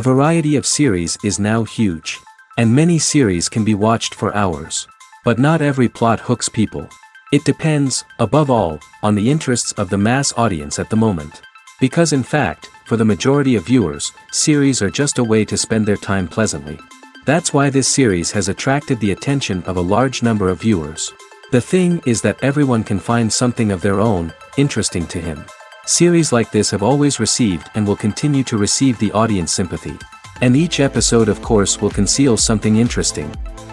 variety of series is now huge. And many series can be watched for hours. But not every plot hooks people. It depends, above all, on the interests of the mass audience at the moment. Because in fact, for the majority of viewers, series are just a way to spend their time pleasantly. That's why this series has attracted the attention of a large number of viewers. The thing is that everyone can find something of their own, interesting to him. Series like this have always received and will continue to receive the audience sympathy. And each episode of course will conceal something interesting.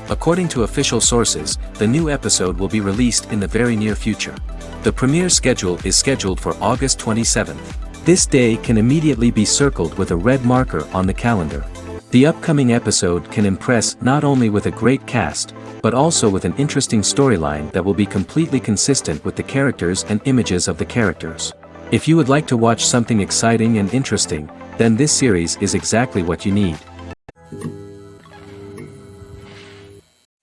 According to official sources, the new episode will be released in the very near future. The premiere schedule is scheduled for August 27th. This day can immediately be circled with a red marker on the calendar. The upcoming episode can impress not only with a great cast, but also with an interesting storyline that will be completely consistent with the characters and images of the characters. If you would like to watch something exciting and interesting, then this series is exactly what you need.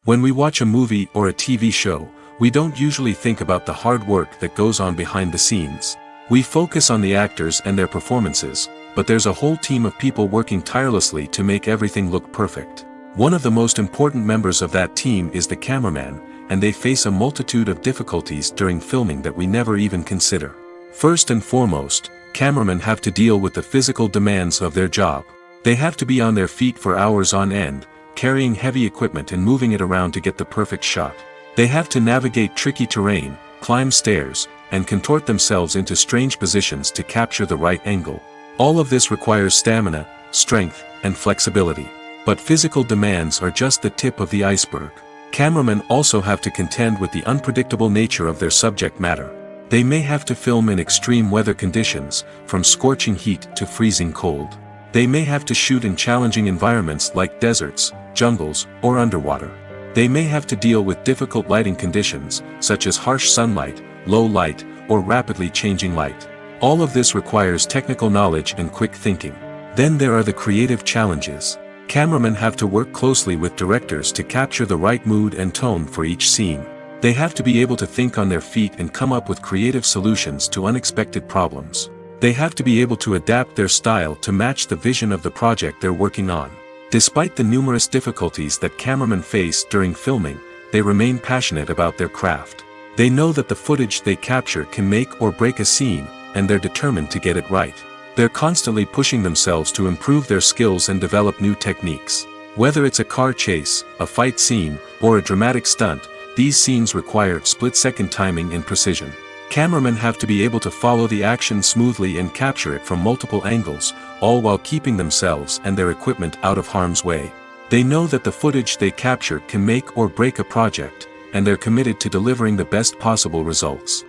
When we watch a movie or a TV show, we don't usually think about the hard work that goes on behind the scenes. We focus on the actors and their performances, but there's a whole team of people working tirelessly to make everything look perfect. One of the most important members of that team is the cameraman, and they face a multitude of difficulties during filming that we never even consider. First and foremost, cameramen have to deal with the physical demands of their job. They have to be on their feet for hours on end, carrying heavy equipment and moving it around to get the perfect shot. They have to navigate tricky terrain, climb stairs, and contort themselves into strange positions to capture the right angle. All of this requires stamina, strength, and flexibility. But physical demands are just the tip of the iceberg. Cameramen also have to contend with the unpredictable nature of their subject matter. They may have to film in extreme weather conditions, from scorching heat to freezing cold. They may have to shoot in challenging environments like deserts, jungles, or underwater. They may have to deal with difficult lighting conditions, such as harsh sunlight, low light, or rapidly changing light. All of this requires technical knowledge and quick thinking. Then there are the creative challenges. Cameramen have to work closely with directors to capture the right mood and tone for each scene. They have to be able to think on their feet and come up with creative solutions to unexpected problems. They have to be able to adapt their style to match the vision of the project they're working on. Despite the numerous difficulties that cameramen face during filming, they remain passionate about their craft. They know that the footage they capture can make or break a scene, and they're determined to get it right. They're constantly pushing themselves to improve their skills and develop new techniques. Whether it's a car chase, a fight scene, or a dramatic stunt, these scenes require split-second timing and precision. Cameramen have to be able to follow the action smoothly and capture it from multiple angles, all while keeping themselves and their equipment out of harm's way. They know that the footage they capture can make or break a project, and they're committed to delivering the best possible results.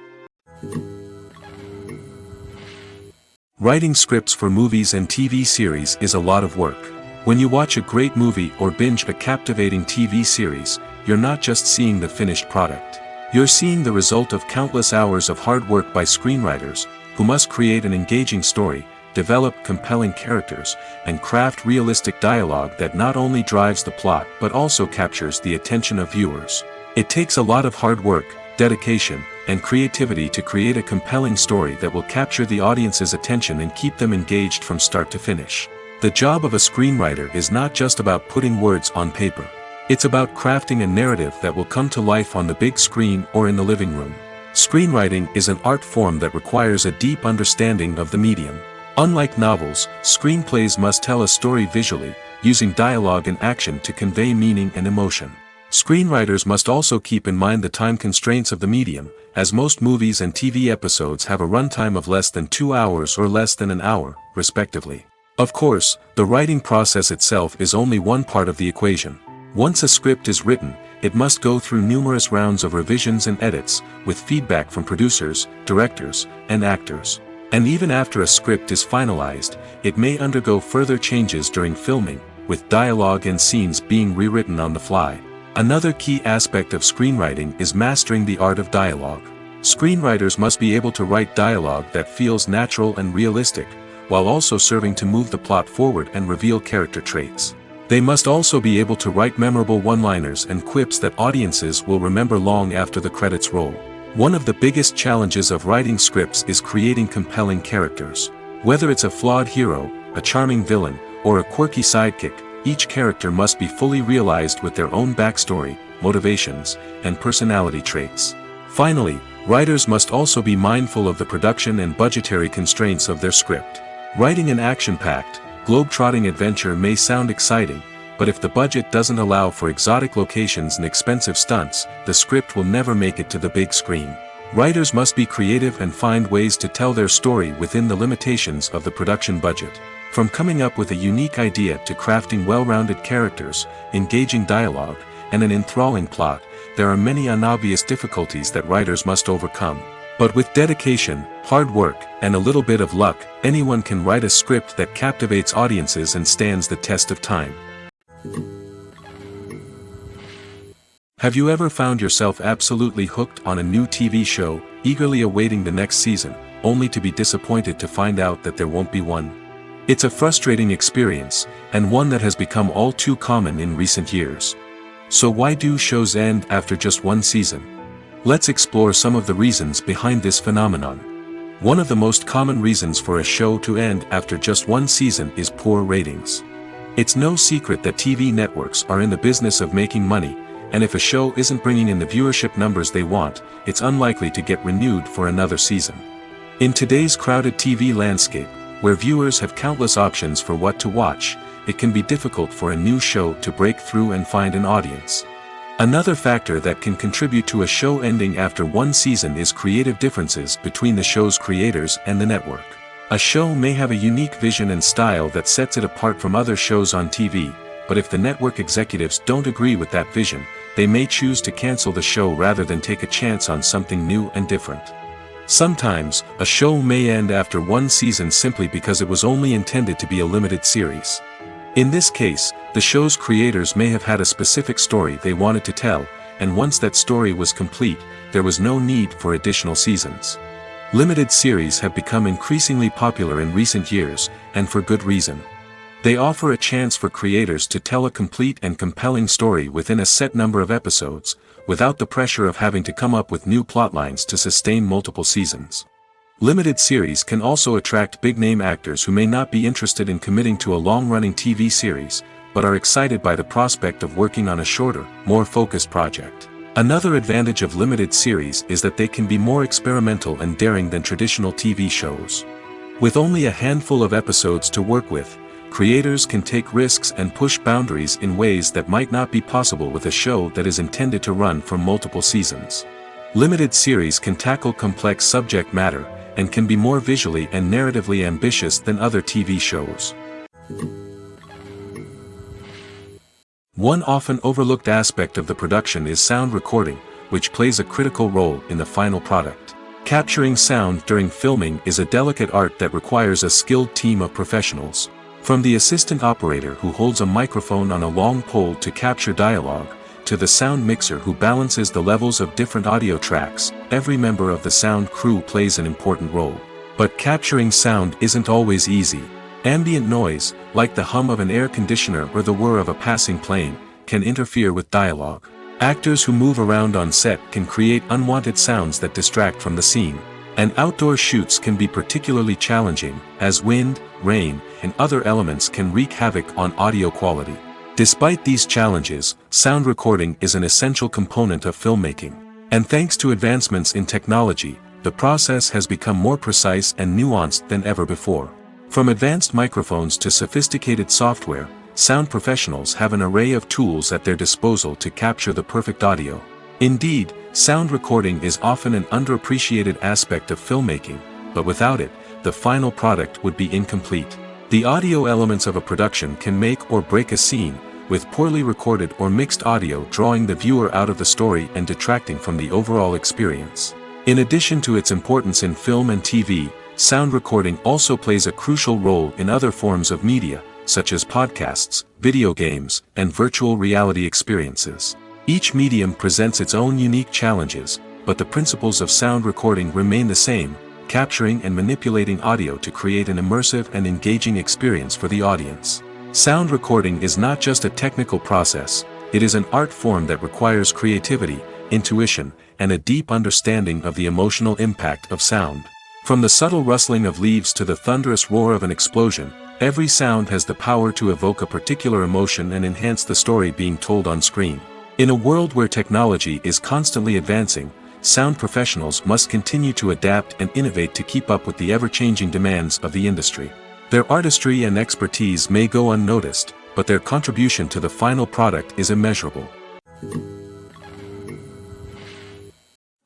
Writing scripts for movies and TV series is a lot of work. When you watch a great movie or binge a captivating TV series, you're not just seeing the finished product. You're seeing the result of countless hours of hard work by screenwriters, who must create an engaging story, develop compelling characters, and craft realistic dialogue that not only drives the plot but also captures the attention of viewers. It takes a lot of hard work, dedication, and creativity to create a compelling story that will capture the audience's attention and keep them engaged from start to finish. The job of a screenwriter is not just about putting words on paper. It's about crafting a narrative that will come to life on the big screen or in the living room. Screenwriting is an art form that requires a deep understanding of the medium. Unlike novels, screenplays must tell a story visually, using dialogue and action to convey meaning and emotion. Screenwriters must also keep in mind the time constraints of the medium, as most movies and TV episodes have a runtime of less than 2 hours or less than an hour, respectively. Of course, the writing process itself is only one part of the equation. Once a script is written, it must go through numerous rounds of revisions and edits, with feedback from producers, directors, and actors. And even after a script is finalized, it may undergo further changes during filming, with dialogue and scenes being rewritten on the fly. Another key aspect of screenwriting is mastering the art of dialogue. Screenwriters must be able to write dialogue that feels natural and realistic, while also serving to move the plot forward and reveal character traits. They must also be able to write memorable one-liners and quips that audiences will remember long after the credits roll. One of the biggest challenges of writing scripts is creating compelling characters. Whether it's a flawed hero, a charming villain, or a quirky sidekick, each character must be fully realized with their own backstory, motivations, and personality traits. Finally, writers must also be mindful of the production and budgetary constraints of their script. Writing an action-packed, globe-trotting adventure may sound exciting, but if the budget doesn't allow for exotic locations and expensive stunts, the script will never make it to the big screen. Writers must be creative and find ways to tell their story within the limitations of the production budget. From coming up with a unique idea to crafting well-rounded characters, engaging dialogue, and an enthralling plot, there are many unobvious difficulties that writers must overcome. But with dedication, hard work, and a little bit of luck, anyone can write a script that captivates audiences and stands the test of time. Have you ever found yourself absolutely hooked on a new TV show, eagerly awaiting the next season, only to be disappointed to find out that there won't be one? It's a frustrating experience, and one that has become all too common in recent years. So why do shows end after just one season? Let's explore some of the reasons behind this phenomenon. One of the most common reasons for a show to end after just one season is poor ratings. It's no secret that TV networks are in the business of making money, and if a show isn't bringing in the viewership numbers they want, it's unlikely to get renewed for another season. In today's crowded TV landscape, where viewers have countless options for what to watch, it can be difficult for a new show to break through and find an audience. Another factor that can contribute to a show ending after one season is creative differences between the show's creators and the network. A show may have a unique vision and style that sets it apart from other shows on TV, but if the network executives don't agree with that vision, they may choose to cancel the show rather than take a chance on something new and different. Sometimes, a show may end after one season simply because it was only intended to be a limited series. In this case, the show's creators may have had a specific story they wanted to tell, and once that story was complete, there was no need for additional seasons. Limited series have become increasingly popular in recent years, and for good reason. They offer a chance for creators to tell a complete and compelling story within a set number of episodes, without the pressure of having to come up with new plotlines to sustain multiple seasons. Limited series can also attract big-name actors who may not be interested in committing to a long-running TV series, but are excited by the prospect of working on a shorter, more focused project. Another advantage of limited series is that they can be more experimental and daring than traditional TV shows. With only a handful of episodes to work with, creators can take risks and push boundaries in ways that might not be possible with a show that is intended to run for multiple seasons. Limited series can tackle complex subject matter, and can be more visually and narratively ambitious than other TV shows. One often overlooked aspect of the production is sound recording, which plays a critical role in the final product. Capturing sound during filming is a delicate art that requires a skilled team of professionals. From the assistant operator who holds a microphone on a long pole to capture dialogue, to the sound mixer who balances the levels of different audio tracks, every member of the sound crew plays an important role. But capturing sound isn't always easy. Ambient noise, like the hum of an air conditioner or the whir of a passing plane, can interfere with dialogue. Actors who move around on set can create unwanted sounds that distract from the scene. And outdoor shoots can be particularly challenging, as wind, rain, and other elements can wreak havoc on audio quality. Despite these challenges, sound recording is an essential component of filmmaking. And thanks to advancements in technology, the process has become more precise and nuanced than ever before. From advanced microphones to sophisticated software, sound professionals have an array of tools at their disposal to capture the perfect audio. Indeed, sound recording is often an underappreciated aspect of filmmaking, but without it, the final product would be incomplete. The audio elements of a production can make or break a scene, with poorly recorded or mixed audio drawing the viewer out of the story and detracting from the overall experience. In addition to its importance in film and TV, sound recording also plays a crucial role in other forms of media, such as podcasts, video games, and virtual reality experiences. Each medium presents its own unique challenges, but the principles of sound recording remain the same, capturing and manipulating audio to create an immersive and engaging experience for the audience. Sound recording is not just a technical process, it is an art form that requires creativity, intuition, and a deep understanding of the emotional impact of sound. From the subtle rustling of leaves to the thunderous roar of an explosion, Every sound has the power to evoke a particular emotion and enhance the story being told on screen. In a world where technology is constantly advancing, sound professionals must continue to adapt and innovate to keep up with the ever-changing demands of the industry. Their artistry and expertise may go unnoticed, but their contribution to the final product is immeasurable.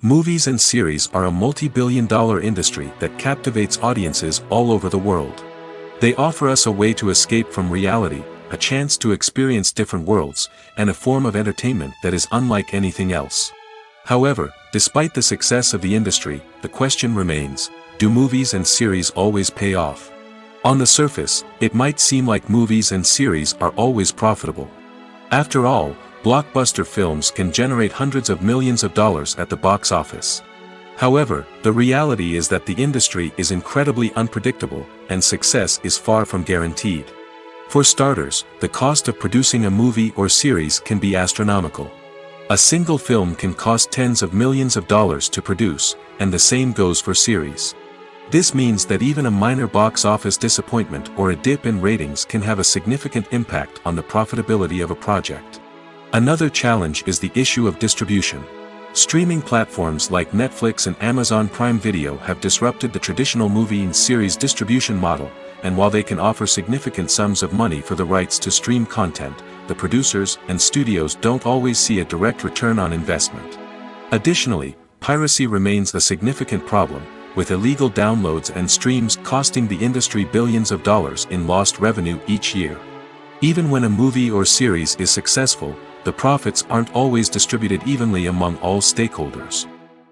Movies and series are a multi-billion-dollar industry that captivates audiences all over the world. They offer us a way to escape from reality, a chance to experience different worlds, and a form of entertainment that is unlike anything else. However, despite the success of the industry, the question remains, do movies and series always pay off? On the surface, it might seem like movies and series are always profitable. After all, blockbuster films can generate hundreds of millions of dollars at the box office. However, the reality is that the industry is incredibly unpredictable, and success is far from guaranteed. For starters, the cost of producing a movie or series can be astronomical. A single film can cost tens of millions of dollars to produce, and the same goes for series. This means that even a minor box office disappointment or a dip in ratings can have a significant impact on the profitability of a project. Another challenge is the issue of distribution. Streaming platforms like Netflix and Amazon Prime Video have disrupted the traditional movie and series distribution model, and while they can offer significant sums of money for the rights to stream content, the producers and studios don't always see a direct return on investment. Additionally, piracy remains a significant problem, with illegal downloads and streams costing the industry billions of dollars in lost revenue each year. Even when a movie or series is successful, the profits aren't always distributed evenly among all stakeholders.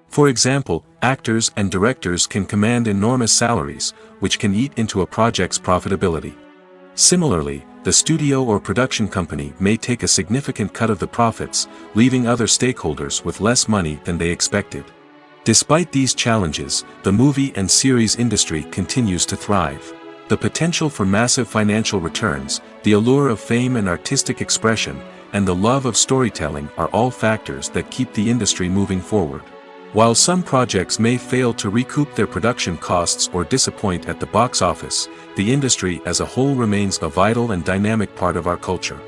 For example, actors and directors can command enormous salaries, which can eat into a project's profitability. Similarly, the studio or production company may take a significant cut of the profits, leaving other stakeholders with less money than they expected. Despite these challenges, the movie and series industry continues to thrive. The potential for massive financial returns, the allure of fame and artistic expression, and the love of storytelling are all factors that keep the industry moving forward. While some projects may fail to recoup their production costs or disappoint at the box office, the industry as a whole remains a vital and dynamic part of our culture.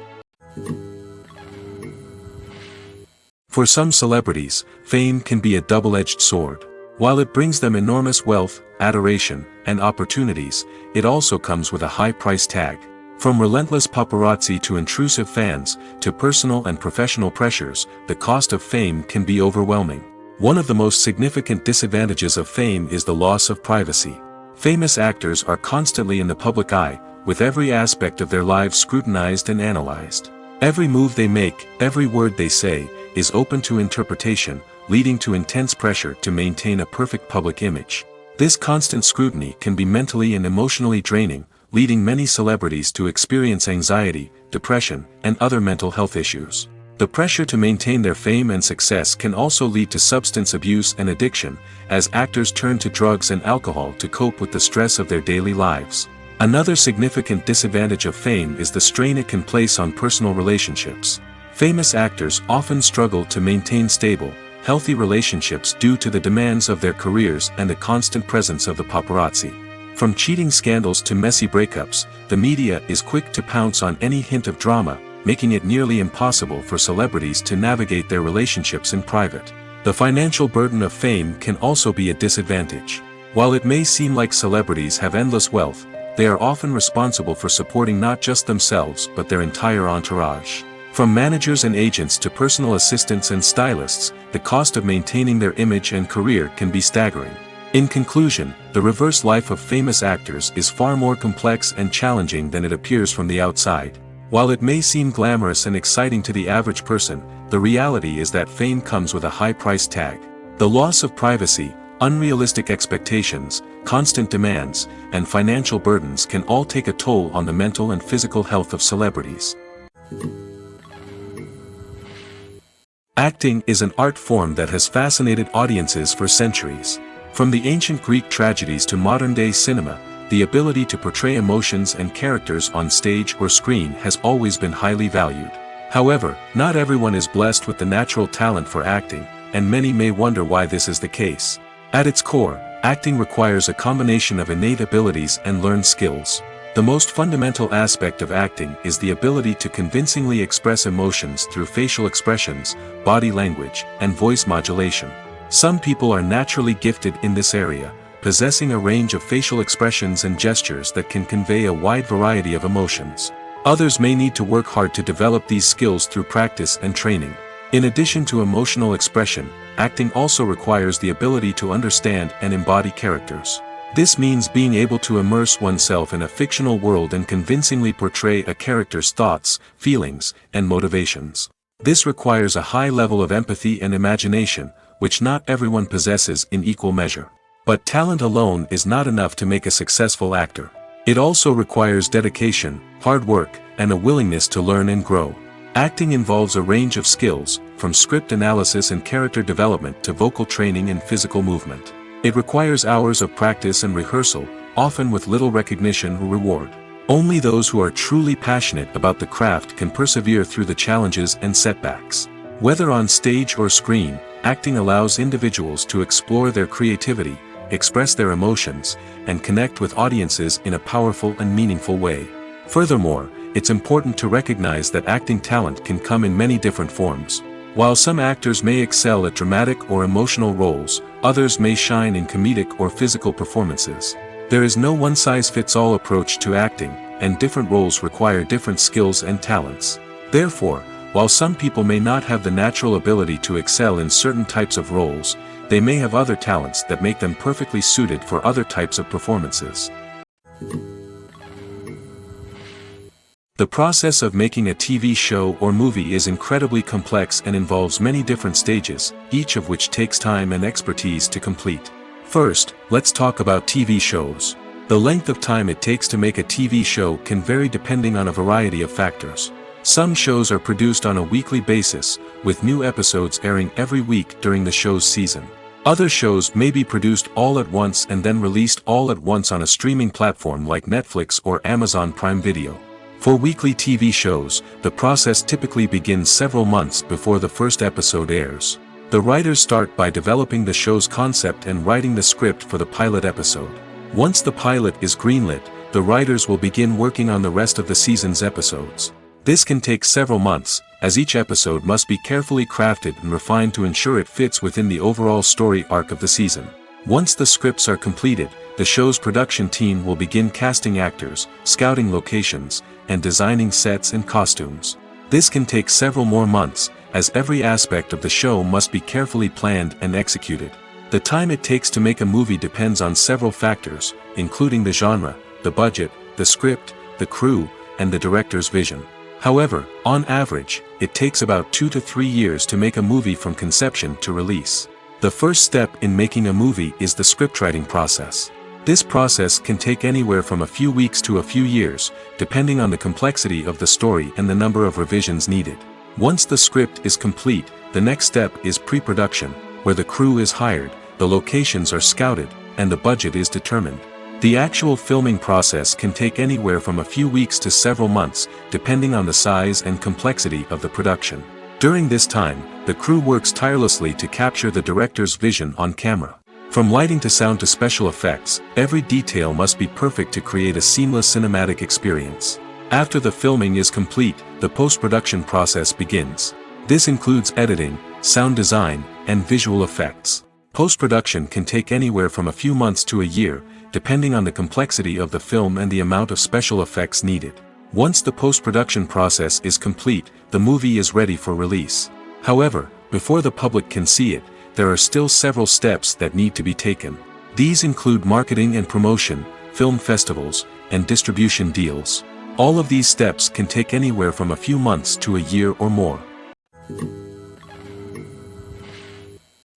For some celebrities, fame can be a double-edged sword. While it brings them enormous wealth, adoration, and opportunities, it also comes with a high price tag. From relentless paparazzi to intrusive fans, to personal and professional pressures, the cost of fame can be overwhelming. One of the most significant disadvantages of fame is the loss of privacy. Famous actors are constantly in the public eye, with every aspect of their lives scrutinized and analyzed. Every move they make, every word they say, is open to interpretation, leading to intense pressure to maintain a perfect public image. This constant scrutiny can be mentally and emotionally draining, leading many celebrities to experience anxiety, depression, and other mental health issues. The pressure to maintain their fame and success can also lead to substance abuse and addiction, as actors turn to drugs and alcohol to cope with the stress of their daily lives. Another significant disadvantage of fame is the strain it can place on personal relationships. Famous actors often struggle to maintain stable, healthy relationships due to the demands of their careers and the constant presence of the paparazzi. From cheating scandals to messy breakups, the media is quick to pounce on any hint of drama, making it nearly impossible for celebrities to navigate their relationships in private. The financial burden of fame can also be a disadvantage. While it may seem like celebrities have endless wealth, they are often responsible for supporting not just themselves but their entire entourage. From managers and agents to personal assistants and stylists, the cost of maintaining their image and career can be staggering. In conclusion, the reverse life of famous actors is far more complex and challenging than it appears from the outside. While it may seem glamorous and exciting to the average person, the reality is that fame comes with a high price tag. The loss of privacy, unrealistic expectations, constant demands, and financial burdens can all take a toll on the mental and physical health of celebrities. Acting is an art form that has fascinated audiences for centuries. From the ancient Greek tragedies to modern-day cinema, the ability to portray emotions and characters on stage or screen has always been highly valued. However, not everyone is blessed with the natural talent for acting, and many may wonder why this is the case. At its core, acting requires a combination of innate abilities and learned skills. The most fundamental aspect of acting is the ability to convincingly express emotions through facial expressions, body language, and voice modulation. Some people are naturally gifted in this area, possessing a range of facial expressions and gestures that can convey a wide variety of emotions. Others may need to work hard to develop these skills through practice and training. In addition to emotional expression, acting also requires the ability to understand and embody characters. This means being able to immerse oneself in a fictional world and convincingly portray a character's thoughts, feelings, and motivations. This requires a high level of empathy and imagination, which not everyone possesses in equal measure. But talent alone is not enough to make a successful actor. It also requires dedication, hard work, and a willingness to learn and grow. Acting involves a range of skills, from script analysis and character development to vocal training and physical movement. It requires hours of practice and rehearsal, often with little recognition or reward. Only those who are truly passionate about the craft can persevere through the challenges and setbacks. Whether on stage or screen, acting allows individuals to explore their creativity, express their emotions, and connect with audiences in a powerful and meaningful way. Furthermore, it's important to recognize that acting talent can come in many different forms. While some actors may excel at dramatic or emotional roles, others may shine in comedic or physical performances. There is no one-size-fits-all approach to acting, and different roles require different skills and talents. Therefore, while some people may not have the natural ability to excel in certain types of roles, they may have other talents that make them perfectly suited for other types of performances. The process of making a TV show or movie is incredibly complex and involves many different stages, each of which takes time and expertise to complete. First, let's talk about TV shows. The length of time it takes to make a TV show can vary depending on a variety of factors. Some shows are produced on a weekly basis, with new episodes airing every week during the show's season. Other shows may be produced all at once and then released all at once on a streaming platform like Netflix or Amazon Prime Video. For weekly TV shows, the process typically begins several months before the first episode airs. The writers start by developing the show's concept and writing the script for the pilot episode. Once the pilot is greenlit, the writers will begin working on the rest of the season's episodes. This can take several months, as each episode must be carefully crafted and refined to ensure it fits within the overall story arc of the season. Once the scripts are completed, the show's production team will begin casting actors, scouting locations, and designing sets and costumes. This can take several more months, as every aspect of the show must be carefully planned and executed. The time it takes to make a movie depends on several factors, including the genre, the budget, the script, the crew, and the director's vision. However, on average, it takes about 2 to 3 years to make a movie from conception to release. The first step in making a movie is the scriptwriting process. This process can take anywhere from a few weeks to a few years, depending on the complexity of the story and the number of revisions needed. Once the script is complete, the next step is pre-production, where the crew is hired, the locations are scouted, and the budget is determined. The actual filming process can take anywhere from a few weeks to several months, depending on the size and complexity of the production. During this time, the crew works tirelessly to capture the director's vision on camera. From lighting to sound to special effects, every detail must be perfect to create a seamless cinematic experience. After the filming is complete, the post-production process begins. This includes editing, sound design, and visual effects. Post-production can take anywhere from a few months to a year, depending on the complexity of the film and the amount of special effects needed. Once the post-production process is complete, the movie is ready for release. However, before the public can see it, there are still several steps that need to be taken. These include marketing and promotion, film festivals, and distribution deals. All of these steps can take anywhere from a few months to a year or more.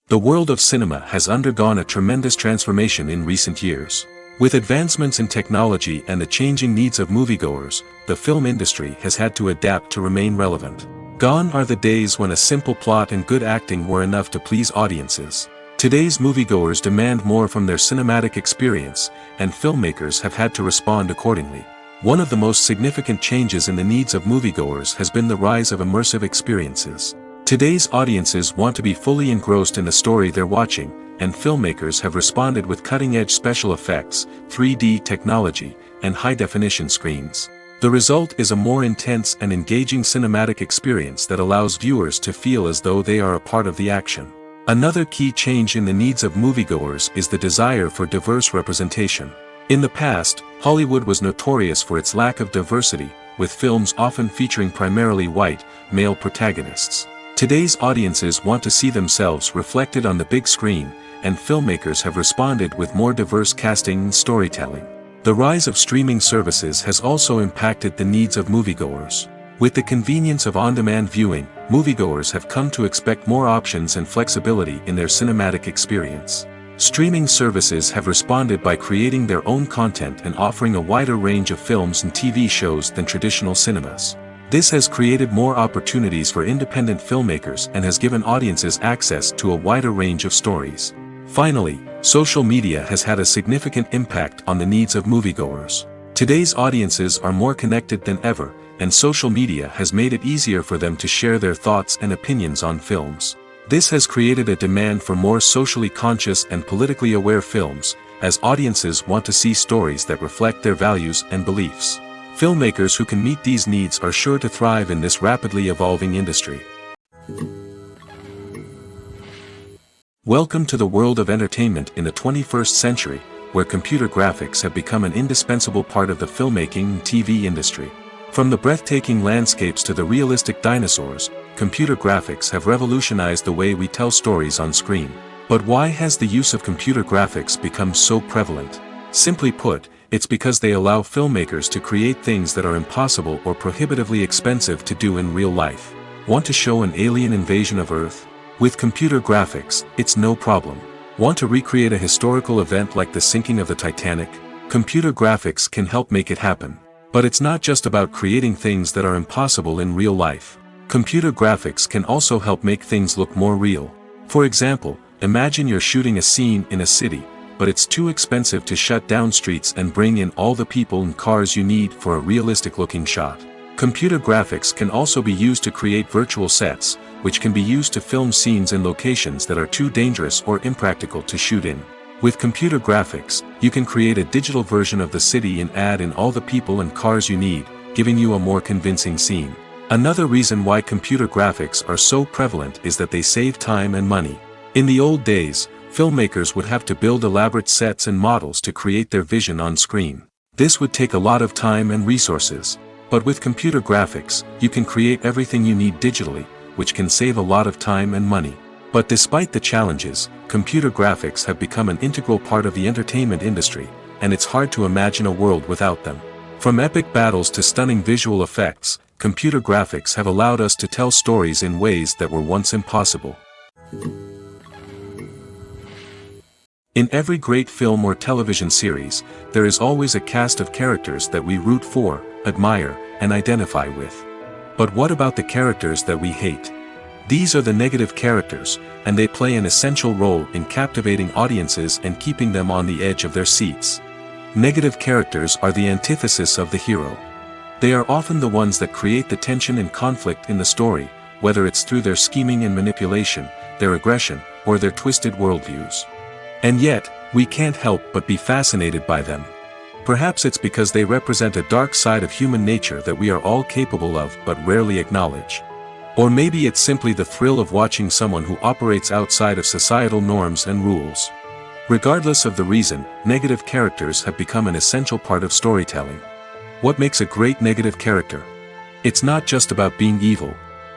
The world of cinema has undergone a tremendous transformation in recent years. With advancements in technology and the changing needs of moviegoers, the film industry has had to adapt to remain relevant. Gone are the days when a simple plot and good acting were enough to please audiences. Today's moviegoers demand more from their cinematic experience, and filmmakers have had to respond accordingly. One of the most significant changes in the needs of moviegoers has been the rise of immersive experiences. Today's audiences want to be fully engrossed in the story they're watching, and filmmakers have responded with cutting-edge special effects, 3D technology, and high-definition screens. The result is a more intense and engaging cinematic experience that allows viewers to feel as though they are a part of the action. Another key change in the needs of moviegoers is the desire for diverse representation. In the past, Hollywood was notorious for its lack of diversity, with films often featuring primarily white, male protagonists. Today's audiences want to see themselves reflected on the big screen, and filmmakers have responded with more diverse casting and storytelling. The rise of streaming services has also impacted the needs of moviegoers. With the convenience of on-demand viewing, moviegoers have come to expect more options and flexibility in their cinematic experience. Streaming services have responded by creating their own content and offering a wider range of films and TV shows than traditional cinemas. This has created more opportunities for independent filmmakers and has given audiences access to a wider range of stories. Finally, social media has had a significant impact on the needs of moviegoers. Today's audiences are more connected than ever, and social media has made it easier for them to share their thoughts and opinions on films. This has created a demand for more socially conscious and politically aware films, as audiences want to see stories that reflect their values and beliefs. Filmmakers who can meet these needs are sure to thrive in this rapidly evolving industry. Welcome to the world of entertainment in the 21st century, where computer graphics have become an indispensable part of the filmmaking and TV industry. From the breathtaking landscapes to the realistic dinosaurs, computer graphics have revolutionized the way we tell stories on screen. But why has the use of computer graphics become so prevalent? Simply put, it's because they allow filmmakers to create things that are impossible or prohibitively expensive to do in real life. Want to show an alien invasion of Earth? With computer graphics, it's no problem. Want to recreate a historical event like the sinking of the Titanic? Computer graphics can help make it happen. But it's not just about creating things that are impossible in real life. Computer graphics can also help make things look more real. For example, imagine you're shooting a scene in a city, but it's too expensive to shut down streets and bring in all the people and cars you need for a realistic-looking shot. Computer graphics can also be used to create virtual sets, which can be used to film scenes in locations that are too dangerous or impractical to shoot in. With computer graphics, you can create a digital version of the city and add in all the people and cars you need, giving you a more convincing scene. Another reason why computer graphics are so prevalent is that they save time and money. In the old days, filmmakers would have to build elaborate sets and models to create their vision on screen. This would take a lot of time and resources. But with computer graphics, you can create everything you need digitally, which can save a lot of time and money. But despite the challenges, computer graphics have become an integral part of the entertainment industry, and it's hard to imagine a world without them. From epic battles to stunning visual effects, computer graphics have allowed us to tell stories in ways that were once impossible. In every great film or television series, there is always a cast of characters that we root for, admire, and identify with. But what about the characters that we hate? These are the negative characters, and they play an essential role in captivating audiences and keeping them on the edge of their seats. Negative characters are the antithesis of the hero. They are often the ones that create the tension and conflict in the story, whether it's through their scheming and manipulation, their aggression, or their twisted worldviews. And yet, we can't help but be fascinated by them. Perhaps it's because they represent a dark side of human nature that we are all capable of but rarely acknowledge. Or maybe it's simply the thrill of watching someone who operates outside of societal norms and rules. Regardless of the reason, negative characters have become an essential part of storytelling. What makes a great negative character? It's not just about being evil.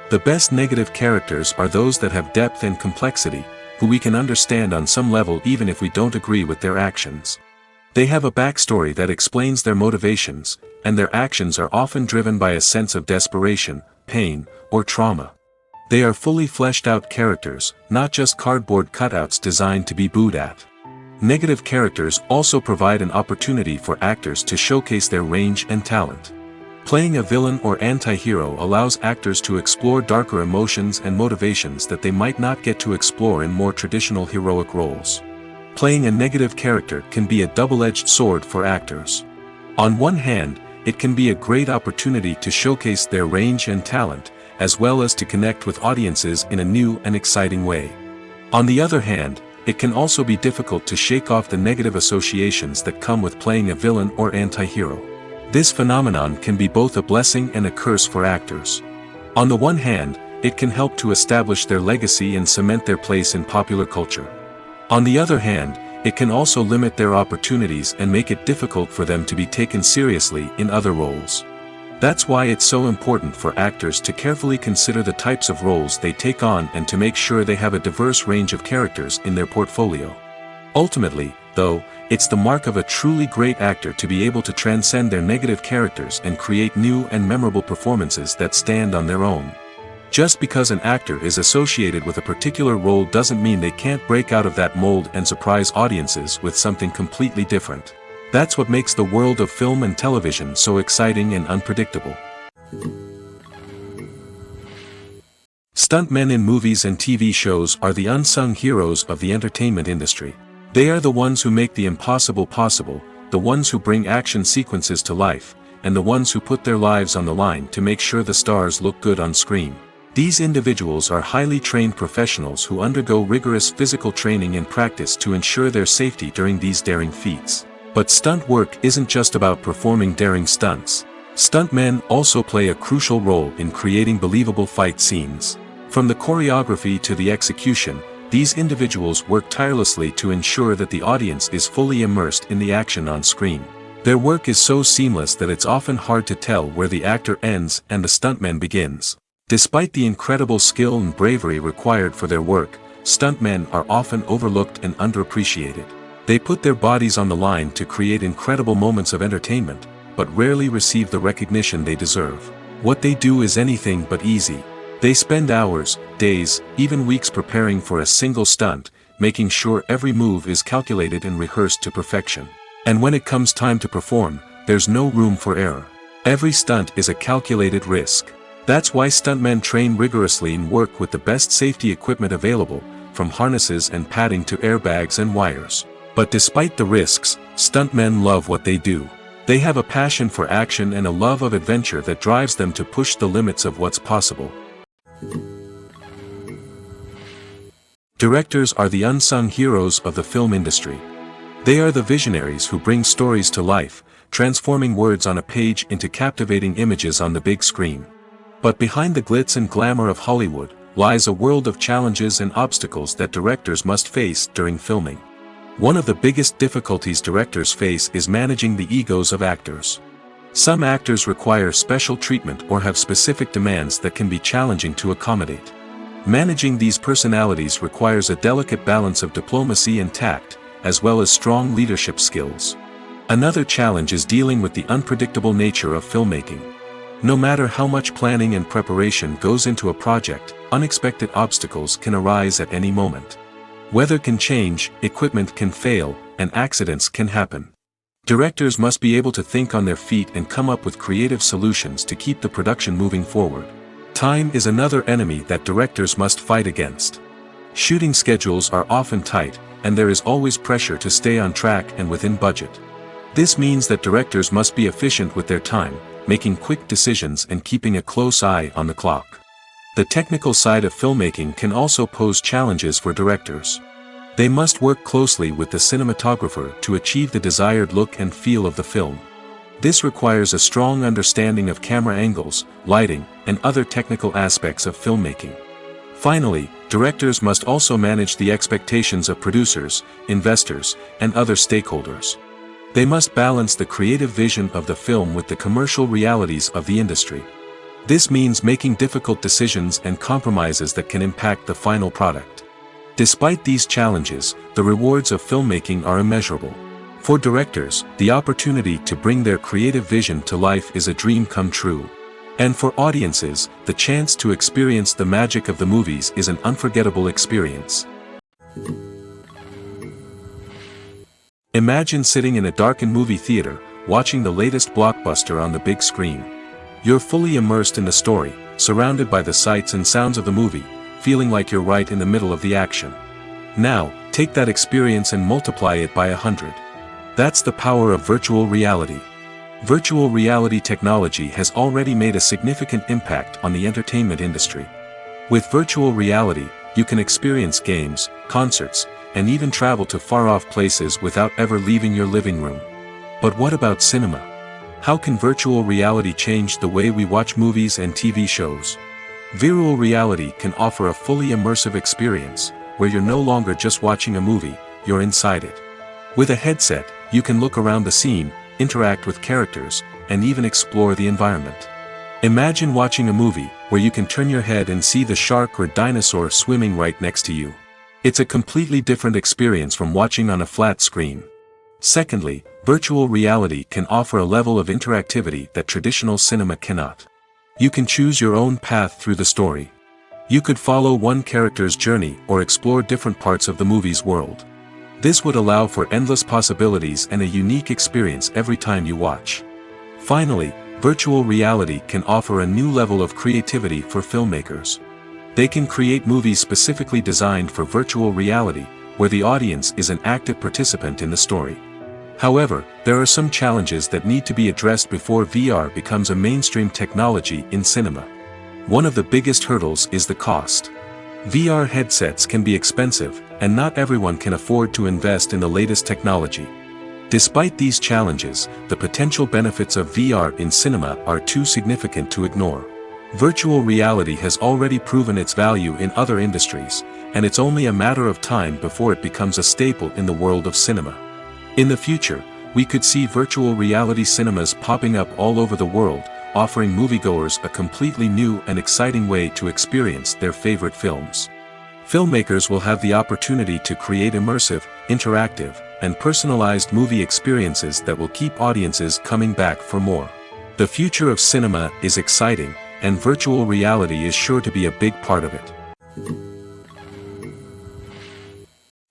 The best negative characters are those that have depth and complexity, who we can understand on some level even if we don't agree with their actions. They have a backstory that explains their motivations, and their actions are often driven by a sense of desperation, pain, or trauma. They are fully fleshed out characters, not just cardboard cutouts designed to be booed at. Negative characters also provide an opportunity for actors to showcase their range and talent. Playing a villain or anti-hero allows actors to explore darker emotions and motivations that they might not get to explore in more traditional heroic roles. Playing a negative character can be a double-edged sword for actors. On one hand, it can be a great opportunity to showcase their range and talent, as well as to connect with audiences in a new and exciting way. On the other hand, it can also be difficult to shake off the negative associations that come with playing a villain or anti-hero. This phenomenon can be both a blessing and a curse for actors. On the one hand, it can help to establish their legacy and cement their place in popular culture. On the other hand, it can also limit their opportunities and make it difficult for them to be taken seriously in other roles. That's why it's so important for actors to carefully consider the types of roles they take on and to make sure they have a diverse range of characters in their portfolio. Ultimately, though, it's the mark of a truly great actor to be able to transcend their negative characters and create new and memorable performances that stand on their own. Just because an actor is associated with a particular role doesn't mean they can't break out of that mold and surprise audiences with something completely different. That's what makes the world of film and television so exciting and unpredictable. Stuntmen in movies and TV shows are the unsung heroes of the entertainment industry. They are the ones who make the impossible possible, the ones who bring action sequences to life, and the ones who put their lives on the line to make sure the stars look good on screen. These individuals are highly trained professionals who undergo rigorous physical training and practice to ensure their safety during these daring feats. But stunt work isn't just about performing daring stunts. Stuntmen also play a crucial role in creating believable fight scenes. From the choreography to the execution, these individuals work tirelessly to ensure that the audience is fully immersed in the action on screen. Their work is so seamless that it's often hard to tell where the actor ends and the stuntman begins. Despite the incredible skill and bravery required for their work, stuntmen are often overlooked and underappreciated. They put their bodies on the line to create incredible moments of entertainment, but rarely receive the recognition they deserve. What they do is anything but easy. They spend hours, days, even weeks preparing for a single stunt, making sure every move is calculated and rehearsed to perfection. And when it comes time to perform, there's no room for error. Every stunt is a calculated risk. That's why stuntmen train rigorously and work with the best safety equipment available, from harnesses and padding to airbags and wires. But despite the risks, stuntmen love what they do. They have a passion for action and a love of adventure that drives them to push the limits of what's possible. Directors are the unsung heroes of the film industry. They are the visionaries who bring stories to life, transforming words on a page into captivating images on the big screen. But behind the glitz and glamour of Hollywood lies a world of challenges and obstacles that directors must face during filming. One of the biggest difficulties directors face is managing the egos of actors. Some actors require special treatment or have specific demands that can be challenging to accommodate. Managing these personalities requires a delicate balance of diplomacy and tact, as well as strong leadership skills. Another challenge is dealing with the unpredictable nature of filmmaking. No matter how much planning and preparation goes into a project, unexpected obstacles can arise at any moment. Weather can change, equipment can fail, and accidents can happen. Directors must be able to think on their feet and come up with creative solutions to keep the production moving forward. Time is another enemy that directors must fight against. Shooting schedules are often tight, and there is always pressure to stay on track and within budget. This means that directors must be efficient with their time, making quick decisions and keeping a close eye on the clock. The technical side of filmmaking can also pose challenges for directors. They must work closely with the cinematographer to achieve the desired look and feel of the film. This requires a strong understanding of camera angles, lighting, and other technical aspects of filmmaking. Finally, directors must also manage the expectations of producers, investors, and other stakeholders. They must balance the creative vision of the film with the commercial realities of the industry. This means making difficult decisions and compromises that can impact the final product. Despite these challenges, the rewards of filmmaking are immeasurable. For directors, the opportunity to bring their creative vision to life is a dream come true. And for audiences, the chance to experience the magic of the movies is an unforgettable experience. Imagine sitting in a darkened movie theater, watching the latest blockbuster on the big screen. You're fully immersed in the story, surrounded by the sights and sounds of the movie, feeling like you're right in the middle of the action. Now, take that experience and multiply it by 100. That's the power of virtual reality. Virtual reality technology has already made a significant impact on the entertainment industry. With virtual reality, you can experience games, concerts, and even travel to far-off places without ever leaving your living room. But what about cinema? How can virtual reality change the way we watch movies and TV shows? Virtual reality can offer a fully immersive experience, where you're no longer just watching a movie, you're inside it. With a headset, you can look around the scene, interact with characters, and even explore the environment. Imagine watching a movie, where you can turn your head and see the shark or dinosaur swimming right next to you. It's a completely different experience from watching on a flat screen. Secondly, virtual reality can offer a level of interactivity that traditional cinema cannot. You can choose your own path through the story. You could follow one character's journey or explore different parts of the movie's world. This would allow for endless possibilities and a unique experience every time you watch. Finally, virtual reality can offer a new level of creativity for filmmakers. They can create movies specifically designed for virtual reality, where the audience is an active participant in the story. However, there are some challenges that need to be addressed before VR becomes a mainstream technology in cinema. One of the biggest hurdles is the cost. VR headsets can be expensive, and not everyone can afford to invest in the latest technology. Despite these challenges, the potential benefits of VR in cinema are too significant to ignore. Virtual reality has already proven its value in other industries, and it's only a matter of time before it becomes a staple in the world of cinema. In the future, we could see virtual reality cinemas popping up all over the world, offering moviegoers a completely new and exciting way to experience their favorite films. Filmmakers will have the opportunity to create immersive, interactive, and personalized movie experiences that will keep audiences coming back for more. The future of cinema is exciting, and virtual reality is sure to be a big part of it.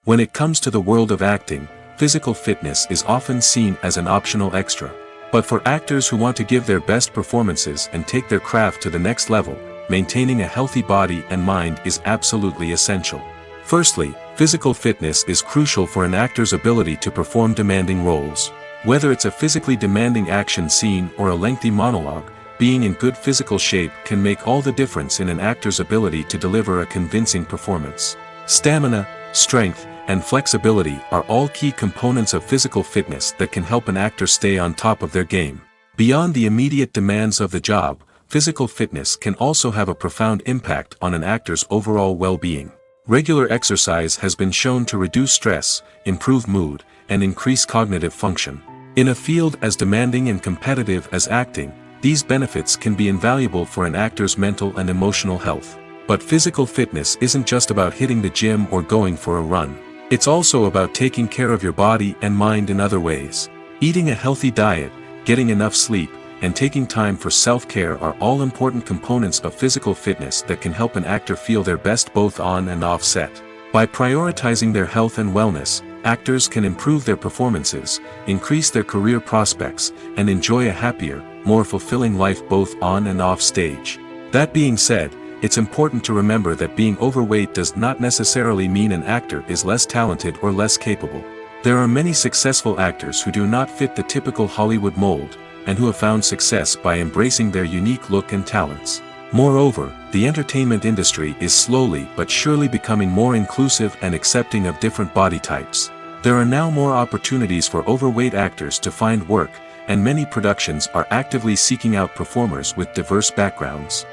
When it comes to the world of acting, physical fitness is often seen as an optional extra. But for actors who want to give their best performances and take their craft to the next level, maintaining a healthy body and mind is absolutely essential. Firstly, physical fitness is crucial for an actor's ability to perform demanding roles. Whether it's a physically demanding action scene or a lengthy monologue, being in good physical shape can make all the difference in an actor's ability to deliver a convincing performance. Stamina, strength, and flexibility are all key components of physical fitness that can help an actor stay on top of their game. Beyond the immediate demands of the job, physical fitness can also have a profound impact on an actor's overall well-being. Regular exercise has been shown to reduce stress, improve mood, and increase cognitive function. In a field as demanding and competitive as acting, these benefits can be invaluable for an actor's mental and emotional health. But physical fitness isn't just about hitting the gym or going for a run. It's also about taking care of your body and mind in other ways. Eating a healthy diet, getting enough sleep, and taking time for self-care are all important components of physical fitness that can help an actor feel their best both on and off set. By prioritizing their health and wellness, actors can improve their performances, increase their career prospects, and enjoy a happier, more fulfilling life both on and off stage. That being said, it's important to remember that being overweight does not necessarily mean an actor is less talented or less capable. There are many successful actors who do not fit the typical Hollywood mold, and who have found success by embracing their unique look and talents. Moreover, the entertainment industry is slowly but surely becoming more inclusive and accepting of different body types. There are now more opportunities for overweight actors to find work, and many productions are actively seeking out performers with diverse backgrounds.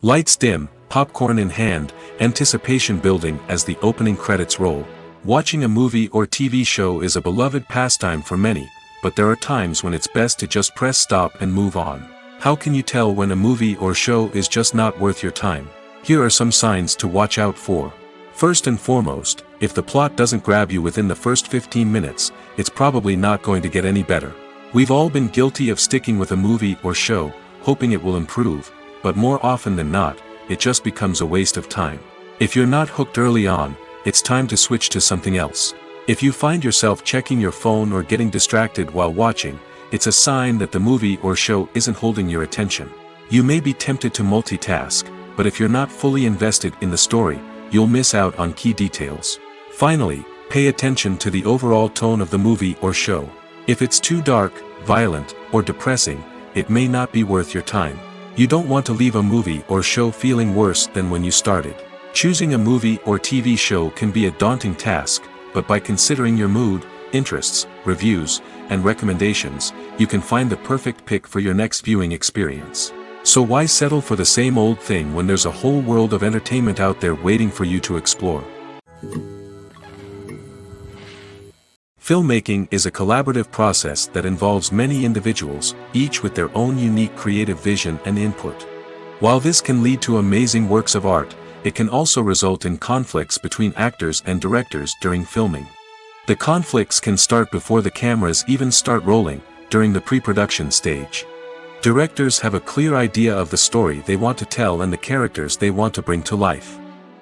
Lights dim, popcorn in hand, anticipation building as the opening credits roll. Watching a movie or TV show is a beloved pastime for many, but there are times when it's best to just press stop and move on. How can you tell when a movie or show is just not worth your time? Here are some signs to watch out for. First and foremost, if the plot doesn't grab you within the first 15 minutes, it's probably not going to get any better. We've all been guilty of sticking with a movie or show, hoping it will improve, but more often than not, it just becomes a waste of time. If you're not hooked early on, it's time to switch to something else. If you find yourself checking your phone or getting distracted while watching, it's a sign that the movie or show isn't holding your attention. You may be tempted to multitask, but if you're not fully invested in the story, you'll miss out on key details. Finally, pay attention to the overall tone of the movie or show. If it's too dark, violent, or depressing, it may not be worth your time. You don't want to leave a movie or show feeling worse than when you started. Choosing a movie or TV show can be a daunting task, but by considering your mood, interests, reviews, and recommendations, you can find the perfect pick for your next viewing experience. So why settle for the same old thing when there's a whole world of entertainment out there waiting for you to explore? Filmmaking is a collaborative process that involves many individuals, each with their own unique creative vision and input. While this can lead to amazing works of art, it can also result in conflicts between actors and directors during filming. The conflicts can start before the cameras even start rolling, during the pre-production stage. Directors have a clear idea of the story they want to tell and the characters they want to bring to life.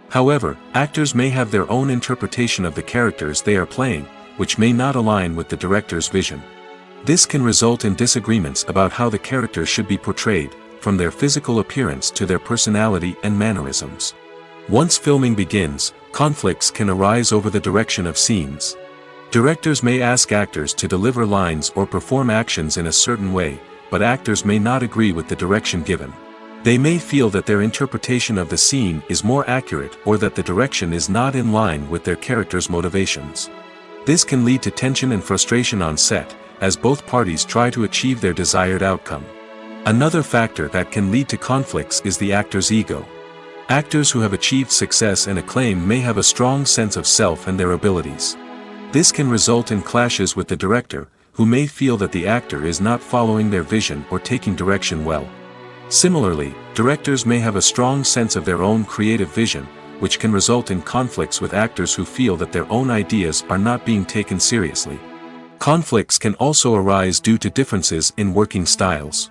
However, actors may have their own interpretation of the characters they are playing, which may not align with the director's vision. This can result in disagreements about how the characters should be portrayed, from their physical appearance to their personality and mannerisms. Once filming begins, conflicts can arise over the direction of scenes. Directors may ask actors to deliver lines or perform actions in a certain way, but actors may not agree with the direction given. They may feel that their interpretation of the scene is more accurate or that the direction is not in line with their character's motivations. This can lead to tension and frustration on set, as both parties try to achieve their desired outcome. Another factor that can lead to conflicts is the actor's ego. Actors who have achieved success and acclaim may have a strong sense of self and their abilities. This can result in clashes with the director, who may feel that the actor is not following their vision or taking direction well. Similarly, directors may have a strong sense of their own creative vision, which can result in conflicts with actors who feel that their own ideas are not being taken seriously. Conflicts can also arise due to differences in working styles.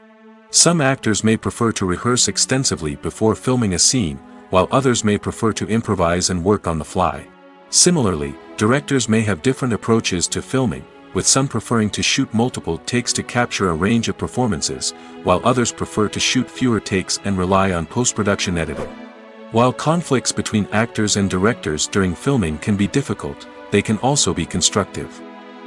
Some actors may prefer to rehearse extensively before filming a scene, while others may prefer to improvise and work on the fly. Similarly, directors may have different approaches to filming, with some preferring to shoot multiple takes to capture a range of performances, while others prefer to shoot fewer takes and rely on post-production editing. While conflicts between actors and directors during filming can be difficult, they can also be constructive.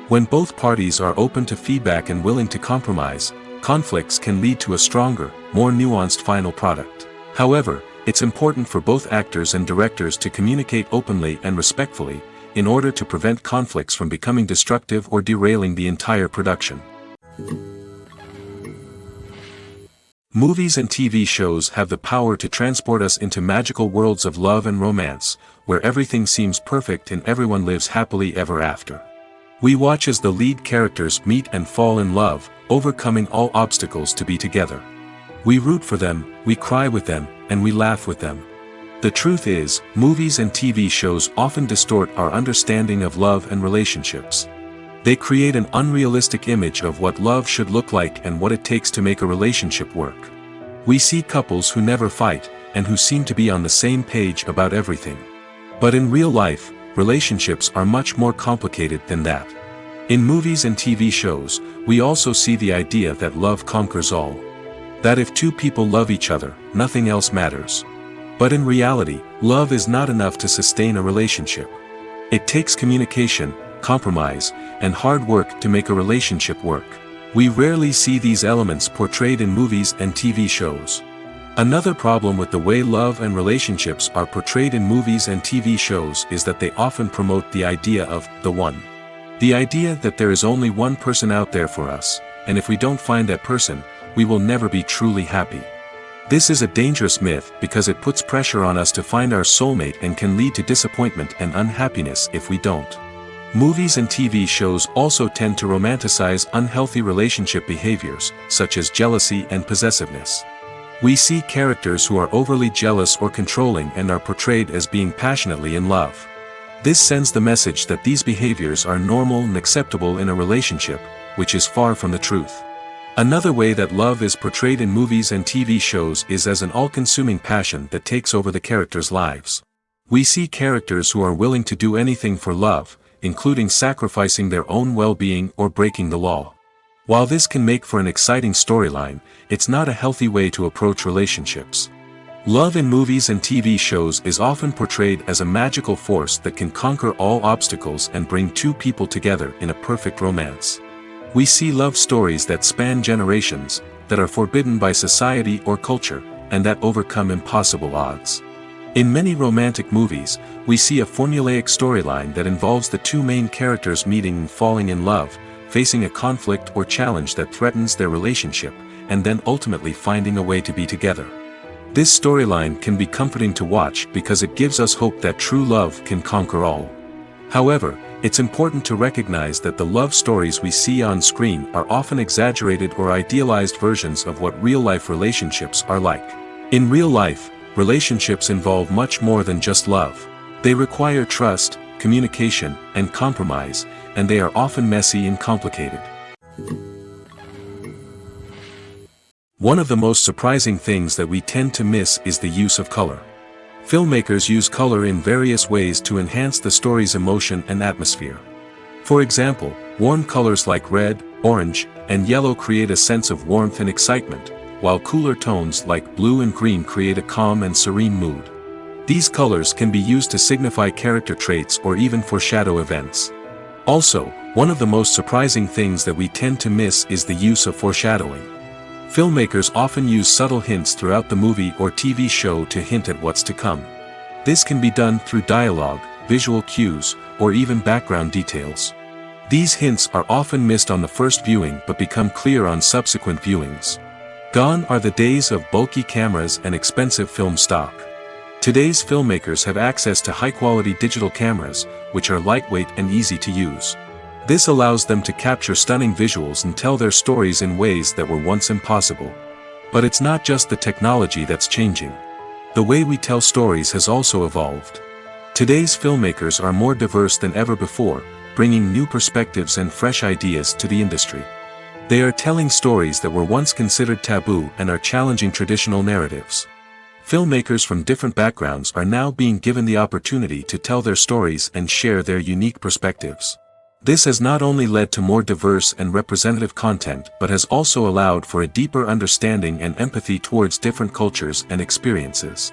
When both parties are open to feedback and willing to compromise, conflicts can lead to a stronger, more nuanced final product. However, it's important for both actors and directors to communicate openly and respectfully, in order to prevent conflicts from becoming destructive or derailing the entire production. Movies and TV shows have the power to transport us into magical worlds of love and romance, where everything seems perfect and everyone lives happily ever after. We watch as the lead characters meet and fall in love, overcoming all obstacles to be together. We root for them, we cry with them, and we laugh with them. The truth is, movies and TV shows often distort our understanding of love and relationships. They create an unrealistic image of what love should look like and what it takes to make a relationship work. We see couples who never fight, and who seem to be on the same page about everything. But in real life, relationships are much more complicated than that. In movies and TV shows, we also see the idea that love conquers all. That if two people love each other, nothing else matters. But in reality, love is not enough to sustain a relationship. It takes communication, compromise, and hard work to make a relationship work. We rarely see these elements portrayed in movies and TV shows. Another problem with the way love and relationships are portrayed in movies and TV shows is that they often promote the idea of the one. The idea that there is only one person out there for us, and if we don't find that person, we will never be truly happy. This is a dangerous myth because it puts pressure on us to find our soulmate and can lead to disappointment and unhappiness if we don't. Movies and TV shows also tend to romanticize unhealthy relationship behaviors, such as jealousy and possessiveness. We see characters who are overly jealous or controlling and are portrayed as being passionately in love. This sends the message that these behaviors are normal and acceptable in a relationship, which is far from the truth. Another way that love is portrayed in movies and TV shows is as an all-consuming passion that takes over the characters' lives. We see characters who are willing to do anything for love, including sacrificing their own well-being or breaking the law. While this can make for an exciting storyline, it's not a healthy way to approach relationships. Love in movies and TV shows is often portrayed as a magical force that can conquer all obstacles and bring two people together in a perfect romance. We see love stories that span generations, that are forbidden by society or culture, and that overcome impossible odds. In many romantic movies, we see a formulaic storyline that involves the two main characters meeting and falling in love, facing a conflict or challenge that threatens their relationship, and then ultimately finding a way to be together. This storyline can be comforting to watch because it gives us hope that true love can conquer all. However, it's important to recognize that the love stories we see on screen are often exaggerated or idealized versions of what real-life relationships are like. In real life, relationships involve much more than just love. They require trust, communication, and compromise, and they are often messy and complicated. One of the most surprising things that we tend to miss is the use of color. Filmmakers use color in various ways to enhance the story's emotion and atmosphere. For example, warm colors like red, orange, and yellow create a sense of warmth and excitement, while cooler tones like blue and green create a calm and serene mood. These colors can be used to signify character traits or even foreshadow events. Also, one of the most surprising things that we tend to miss is the use of foreshadowing. Filmmakers often use subtle hints throughout the movie or TV show to hint at what's to come. This can be done through dialogue, visual cues, or even background details. These hints are often missed on the first viewing but become clear on subsequent viewings. Gone are the days of bulky cameras and expensive film stock. Today's filmmakers have access to high-quality digital cameras, which are lightweight and easy to use. This allows them to capture stunning visuals and tell their stories in ways that were once impossible. But it's not just the technology that's changing. The way we tell stories has also evolved. Today's filmmakers are more diverse than ever before, bringing new perspectives and fresh ideas to the industry. They are telling stories that were once considered taboo and are challenging traditional narratives. Filmmakers from different backgrounds are now being given the opportunity to tell their stories and share their unique perspectives. This has not only led to more diverse and representative content but has also allowed for a deeper understanding and empathy towards different cultures and experiences.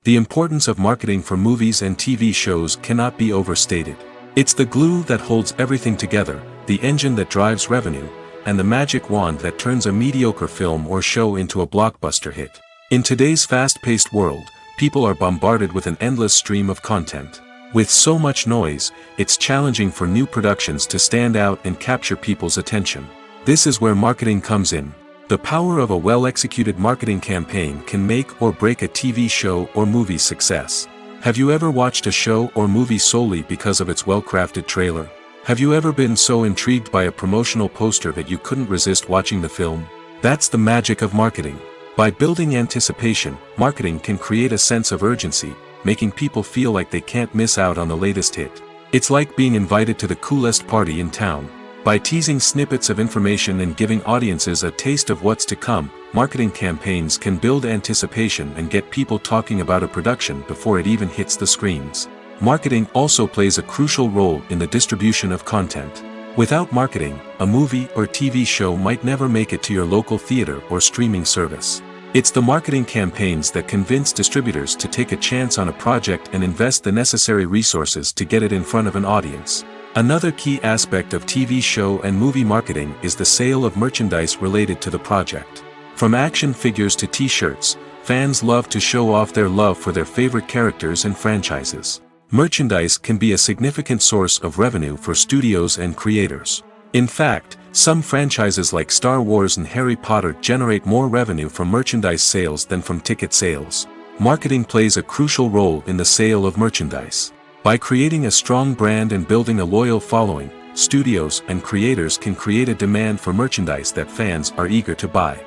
The importance of marketing for movies and TV shows cannot be overstated. It's the glue that holds everything together, the engine that drives revenue, and the magic wand that turns a mediocre film or show into a blockbuster hit. In today's fast-paced world, people are bombarded with an endless stream of content. With so much noise, it's challenging for new productions to stand out and capture people's attention. This is where marketing comes in. The power of a well-executed marketing campaign can make or break a TV show or movie's success. Have you ever watched a show or movie solely because of its well-crafted trailer? Have you ever been so intrigued by a promotional poster that you couldn't resist watching the film? That's the magic of marketing. By building anticipation, marketing can create a sense of urgency, making people feel like they can't miss out on the latest hit. It's like being invited to the coolest party in town. By teasing snippets of information and giving audiences a taste of what's to come, marketing campaigns can build anticipation and get people talking about a production before it even hits the screens. Marketing also plays a crucial role in the distribution of content. Without marketing, a movie or TV show might never make it to your local theater or streaming service. It's the marketing campaigns that convince distributors to take a chance on a project and invest the necessary resources to get it in front of an audience. Another key aspect of TV show and movie marketing is the sale of merchandise related to the project. From action figures to t-shirts, fans love to show off their love for their favorite characters and franchises. Merchandise can be a significant source of revenue for studios and creators. In fact, some franchises like Star Wars and Harry Potter generate more revenue from merchandise sales than from ticket sales. Marketing plays a crucial role in the sale of merchandise. By creating a strong brand and building a loyal following, studios and creators can create a demand for merchandise that fans are eager to buy.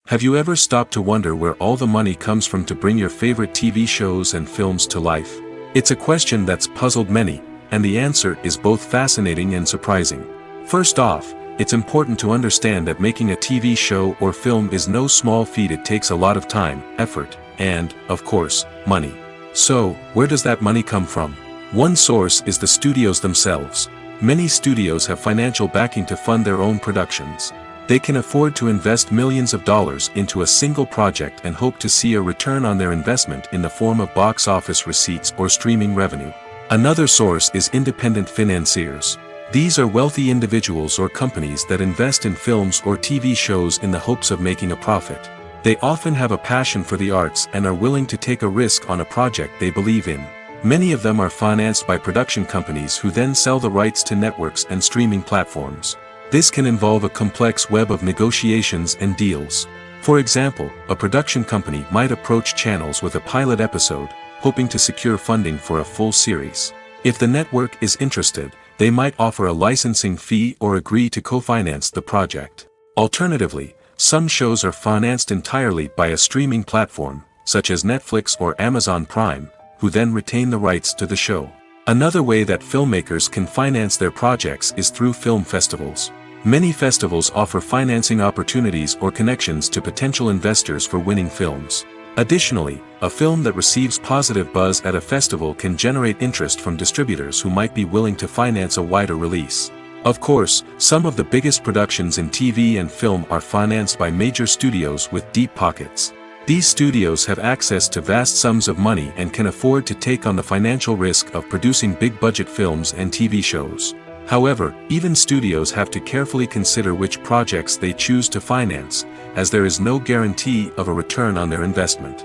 Have you ever stopped to wonder where all the money comes from to bring your favorite TV shows and films to life? It's a question that's puzzled many, and the answer is both fascinating and surprising. First off, it's important to understand that making a TV show or film is no small feat. It takes a lot of time, effort, and, of course, money. So, where does that money come from? One source is the studios themselves. Many studios have financial backing to fund their own productions. They can afford to invest millions of dollars into a single project and hope to see a return on their investment in the form of box office receipts or streaming revenue. Another source is independent financiers. These are wealthy individuals or companies that invest in films or TV shows in the hopes of making a profit. They often have a passion for the arts and are willing to take a risk on a project they believe in. Many of them are financed by production companies who then sell the rights to networks and streaming platforms. This can involve a complex web of negotiations and deals. For example, a production company might approach channels with a pilot episode, hoping to secure funding for a full series. If the network is interested, they might offer a licensing fee or agree to co-finance the project. Alternatively, some shows are financed entirely by a streaming platform, such as Netflix or Amazon Prime, who then retain the rights to the show. Another way that filmmakers can finance their projects is through film festivals. Many festivals offer financing opportunities or connections to potential investors for winning films. Additionally, a film that receives positive buzz at a festival can generate interest from distributors who might be willing to finance a wider release. Of course, some of the biggest productions in TV and film are financed by major studios with deep pockets. These studios have access to vast sums of money and can afford to take on the financial risk of producing big-budget films and TV shows. However, even studios have to carefully consider which projects they choose to finance, as there is no guarantee of a return on their investment.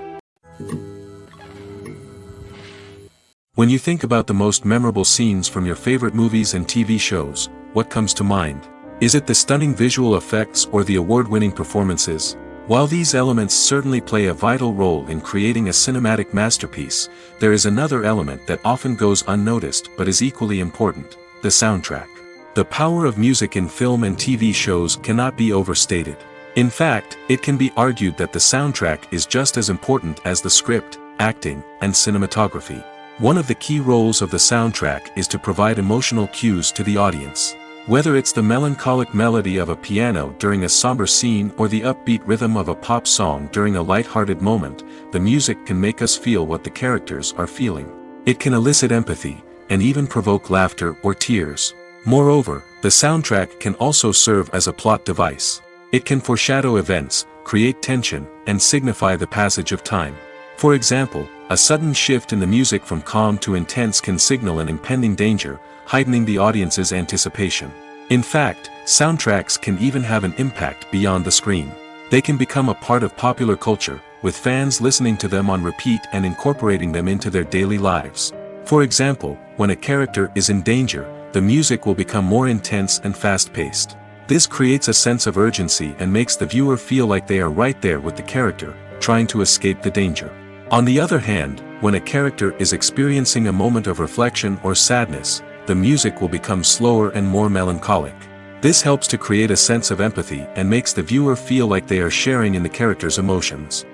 When you think about the most memorable scenes from your favorite movies and TV shows, what comes to mind? Is it the stunning visual effects or the award-winning performances? While these elements certainly play a vital role in creating a cinematic masterpiece, there is another element that often goes unnoticed but is equally important: the soundtrack. The power of music in film and TV shows cannot be overstated. In fact, it can be argued that the soundtrack is just as important as the script, acting, and cinematography. One of the key roles of the soundtrack is to provide emotional cues to the audience. Whether it's the melancholic melody of a piano during a somber scene or the upbeat rhythm of a pop song during a light-hearted moment, the music can make us feel what the characters are feeling. It can elicit empathy, and even provoke laughter or tears. Moreover, the soundtrack can also serve as a plot device. It can foreshadow events, create tension, and signify the passage of time. For example, a sudden shift in the music from calm to intense can signal an impending danger, heightening the audience's anticipation. In fact, soundtracks can even have an impact beyond the screen. They can become a part of popular culture, with fans listening to them on repeat and incorporating them into their daily lives. For example, when a character is in danger, the music will become more intense and fast-paced. This creates a sense of urgency and makes the viewer feel like they are right there with the character, trying to escape the danger. On the other hand, when a character is experiencing a moment of reflection or sadness, the music will become slower and more melancholic. This helps to create a sense of empathy and makes the viewer feel like they are sharing in the character's emotions.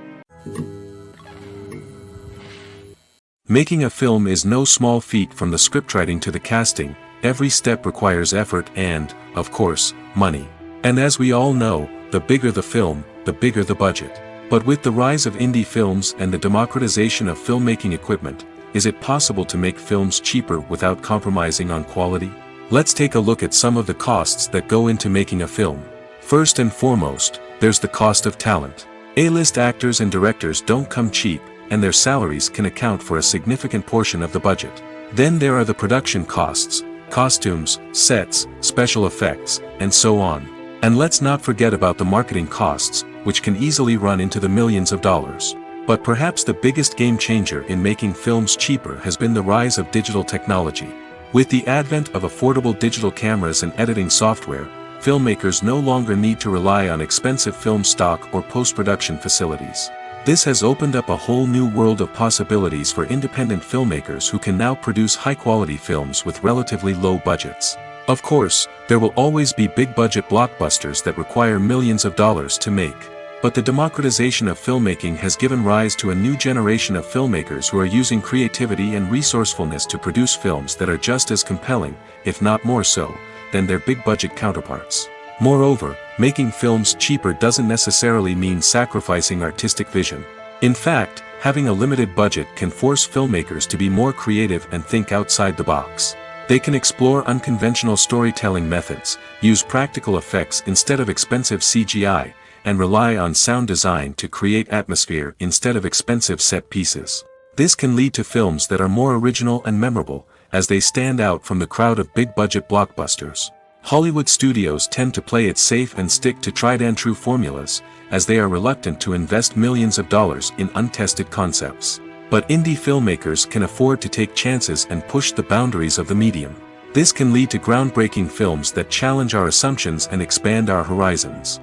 Making a film is no small feat. From the scriptwriting to the casting, every step requires effort and, of course, money. And as we all know, the bigger the film, the bigger the budget. But with the rise of indie films and the democratization of filmmaking equipment, is it possible to make films cheaper without compromising on quality? Let's take a look at some of the costs that go into making a film. First and foremost, there's the cost of talent. A-list actors and directors don't come cheap, and their salaries can account for a significant portion of the budget. Then there are the production costs, costumes, sets, special effects, and so on. And let's not forget about the marketing costs, which can easily run into the millions of dollars. But perhaps the biggest game changer in making films cheaper has been the rise of digital technology. With the advent of affordable digital cameras and editing software, filmmakers no longer need to rely on expensive film stock or post-production facilities. This has opened up a whole new world of possibilities for independent filmmakers who can now produce high-quality films with relatively low budgets. Of course, there will always be big-budget blockbusters that require millions of dollars to make. But the democratization of filmmaking has given rise to a new generation of filmmakers who are using creativity and resourcefulness to produce films that are just as compelling, if not more so, than their big-budget counterparts. Moreover, making films cheaper doesn't necessarily mean sacrificing artistic vision. In fact, having a limited budget can force filmmakers to be more creative and think outside the box. They can explore unconventional storytelling methods, use practical effects instead of expensive CGI, and rely on sound design to create atmosphere instead of expensive set pieces. This can lead to films that are more original and memorable, as they stand out from the crowd of big-budget blockbusters. Hollywood studios tend to play it safe and stick to tried-and-true formulas, as they are reluctant to invest millions of dollars in untested concepts. But indie filmmakers can afford to take chances and push the boundaries of the medium. This can lead to groundbreaking films that challenge our assumptions and expand our horizons.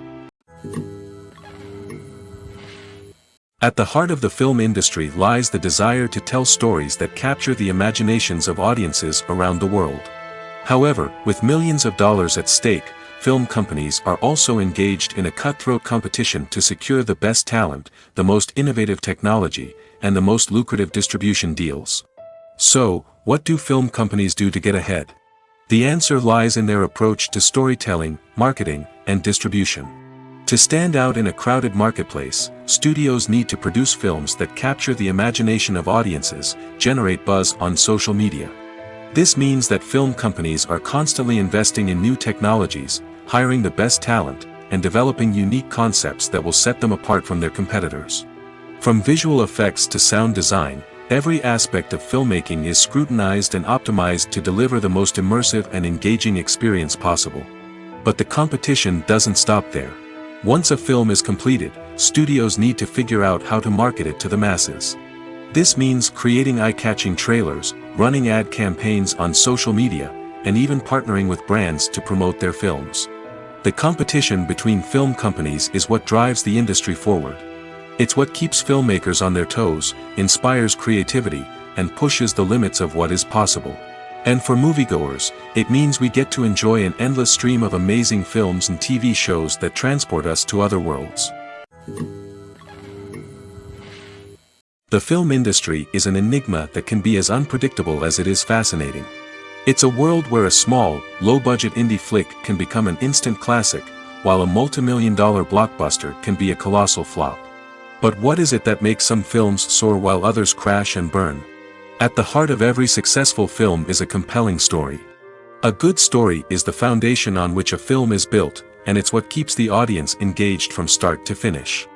At the heart of the film industry lies the desire to tell stories that capture the imaginations of audiences around the world. However, with millions of dollars at stake, film companies are also engaged in a cutthroat competition to secure the best talent, the most innovative technology, and the most lucrative distribution deals. So, what do film companies do to get ahead? The answer lies in their approach to storytelling, marketing, and distribution. To stand out in a crowded marketplace, studios need to produce films that capture the imagination of audiences, generate buzz on social media. This means that film companies are constantly investing in new technologies, hiring the best talent, and developing unique concepts that will set them apart from their competitors. From visual effects to sound design, every aspect of filmmaking is scrutinized and optimized to deliver the most immersive and engaging experience possible. But the competition doesn't stop there. Once a film is completed, studios need to figure out how to market it to the masses. This means creating eye-catching trailers, running ad campaigns on social media, and even partnering with brands to promote their films. The competition between film companies is what drives the industry forward. It's what keeps filmmakers on their toes, inspires creativity, and pushes the limits of what is possible. And for moviegoers, it means we get to enjoy an endless stream of amazing films and TV shows that transport us to other worlds. The film industry is an enigma that can be as unpredictable as it is fascinating. It's a world where a small, low-budget indie flick can become an instant classic, while a multi-million-dollar blockbuster can be a colossal flop. But what is it that makes some films soar while others crash and burn? At the heart of every successful film is a compelling story. A good story is the foundation on which a film is built, and it's what keeps the audience engaged from start to finish.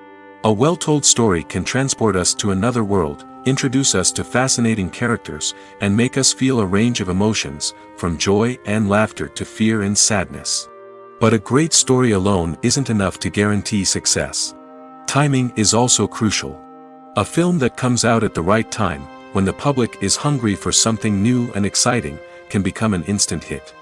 A well-told story can transport us to another world, introduce us to fascinating characters, and make us feel a range of emotions, from joy and laughter to fear and sadness. But a great story alone isn't enough to guarantee success. Timing is also crucial. A film that comes out at the right time, when the public is hungry for something new and exciting, can become an instant hit.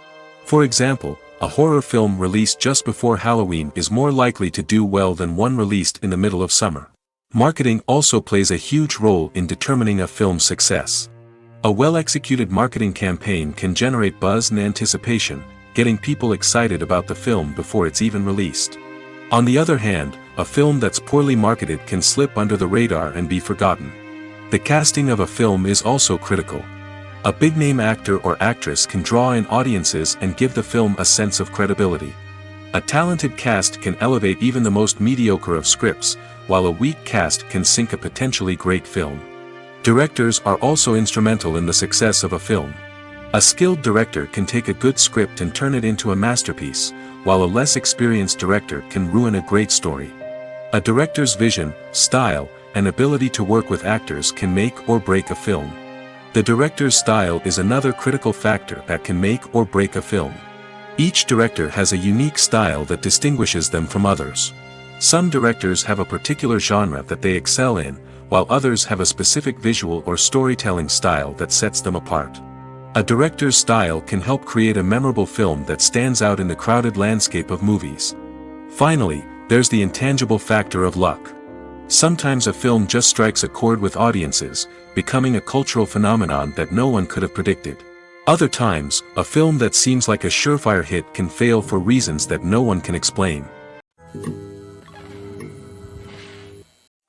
For example, a horror film released just before Halloween is more likely to do well than one released in the middle of summer. Marketing also plays a huge role in determining a film's success. A well-executed marketing campaign can generate buzz and anticipation, getting people excited about the film before it's even released. On the other hand, a film that's poorly marketed can slip under the radar and be forgotten. The casting of a film is also critical. A big-name actor or actress can draw in audiences and give the film a sense of credibility. A talented cast can elevate even the most mediocre of scripts, while a weak cast can sink a potentially great film. Directors are also instrumental in the success of a film. A skilled director can take a good script and turn it into a masterpiece, while a less experienced director can ruin a great story. A director's vision, style, and ability to work with actors can make or break a film. The director's style is another critical factor that can make or break a film. Each director has a unique style that distinguishes them from others. Some directors have a particular genre that they excel in, while others have a specific visual or storytelling style that sets them apart. A director's style can help create a memorable film that stands out in the crowded landscape of movies. Finally, there's the intangible factor of luck. Sometimes a film just strikes a chord with audiences, becoming a cultural phenomenon that no one could have predicted. Other times, a film that seems like a surefire hit can fail for reasons that no one can explain.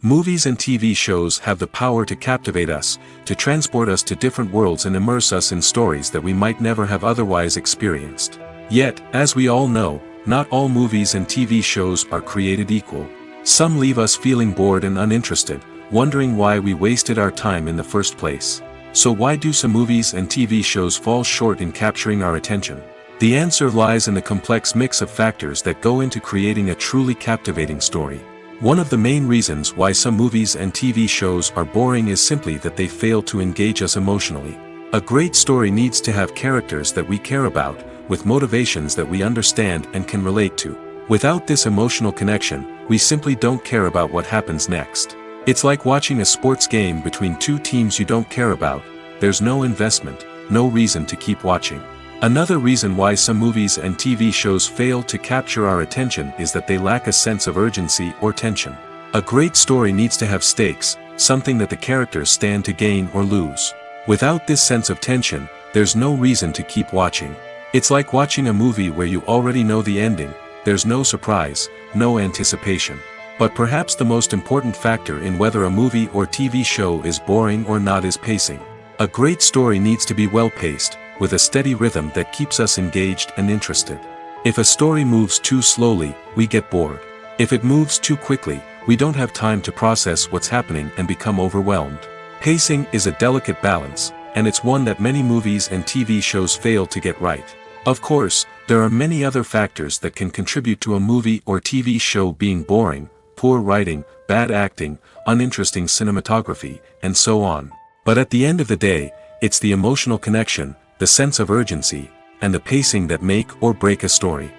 Movies and TV shows have the power to captivate us, to transport us to different worlds and immerse us in stories that we might never have otherwise experienced. Yet, as we all know, not all movies and TV shows are created equal. Some leave us feeling bored and uninterested, wondering why we wasted our time in the first place. So why do some movies and TV shows fall short in capturing our attention? The answer lies in the complex mix of factors that go into creating a truly captivating story. One of the main reasons why some movies and TV shows are boring is simply that they fail to engage us emotionally. A great story needs to have characters that we care about, with motivations that we understand and can relate to. Without this emotional connection, we simply don't care about what happens next. It's like watching a sports game between two teams you don't care about. There's no investment, no reason to keep watching. Another reason why some movies and TV shows fail to capture our attention is that they lack a sense of urgency or tension. A great story needs to have stakes, something that the characters stand to gain or lose. Without this sense of tension, there's no reason to keep watching. It's like watching a movie where you already know the ending. There's no surprise, no anticipation. But perhaps the most important factor in whether a movie or TV show is boring or not is pacing. A great story needs to be well-paced, with a steady rhythm that keeps us engaged and interested. If a story moves too slowly, we get bored. If it moves too quickly, we don't have time to process what's happening and become overwhelmed. Pacing is a delicate balance, and it's one that many movies and TV shows fail to get right. Of course, there are many other factors that can contribute to a movie or TV show being boring: poor writing, bad acting, uninteresting cinematography, and so on. But at the end of the day, it's the emotional connection, the sense of urgency, and the pacing that make or break a story.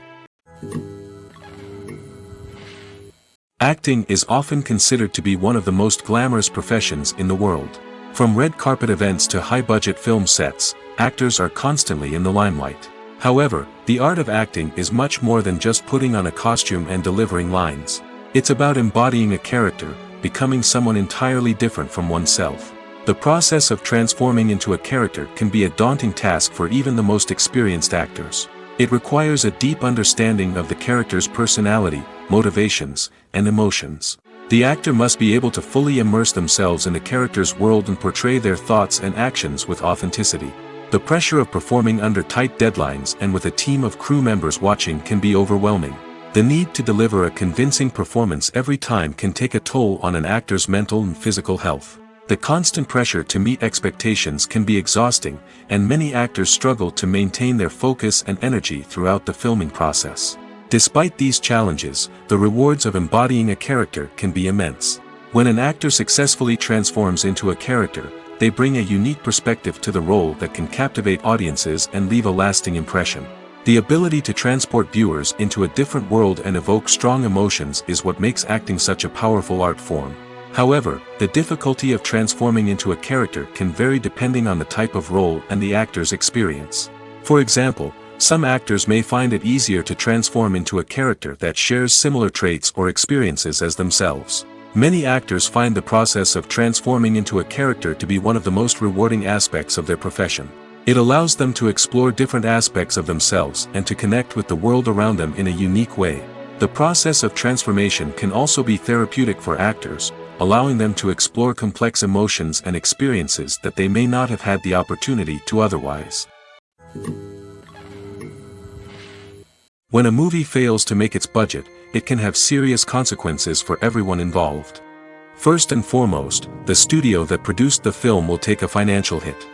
Acting is often considered to be one of the most glamorous professions in the world. From red carpet events to high-budget film sets, actors are constantly in the limelight. However, the art of acting is much more than just putting on a costume and delivering lines. It's about embodying a character, becoming someone entirely different from oneself. The process of transforming into a character can be a daunting task for even the most experienced actors. It requires a deep understanding of the character's personality, motivations, and emotions. The actor must be able to fully immerse themselves in the character's world and portray their thoughts and actions with authenticity. The pressure of performing under tight deadlines and with a team of crew members watching can be overwhelming. The need to deliver a convincing performance every time can take a toll on an actor's mental and physical health. The constant pressure to meet expectations can be exhausting, and many actors struggle to maintain their focus and energy throughout the filming process. Despite these challenges, the rewards of embodying a character can be immense. When an actor successfully transforms into a character, they bring a unique perspective to the role that can captivate audiences and leave a lasting impression. The ability to transport viewers into a different world and evoke strong emotions is what makes acting such a powerful art form. However, the difficulty of transforming into a character can vary depending on the type of role and the actor's experience. For example, some actors may find it easier to transform into a character that shares similar traits or experiences as themselves. Many actors find the process of transforming into a character to be one of the most rewarding aspects of their profession. It allows them to explore different aspects of themselves and to connect with the world around them in a unique way. The process of transformation can also be therapeutic for actors, allowing them to explore complex emotions and experiences that they may not have had the opportunity to otherwise. When a movie fails to make its budget, it can have serious consequences for everyone involved. First and foremost, the studio that produced the film will take a financial hit.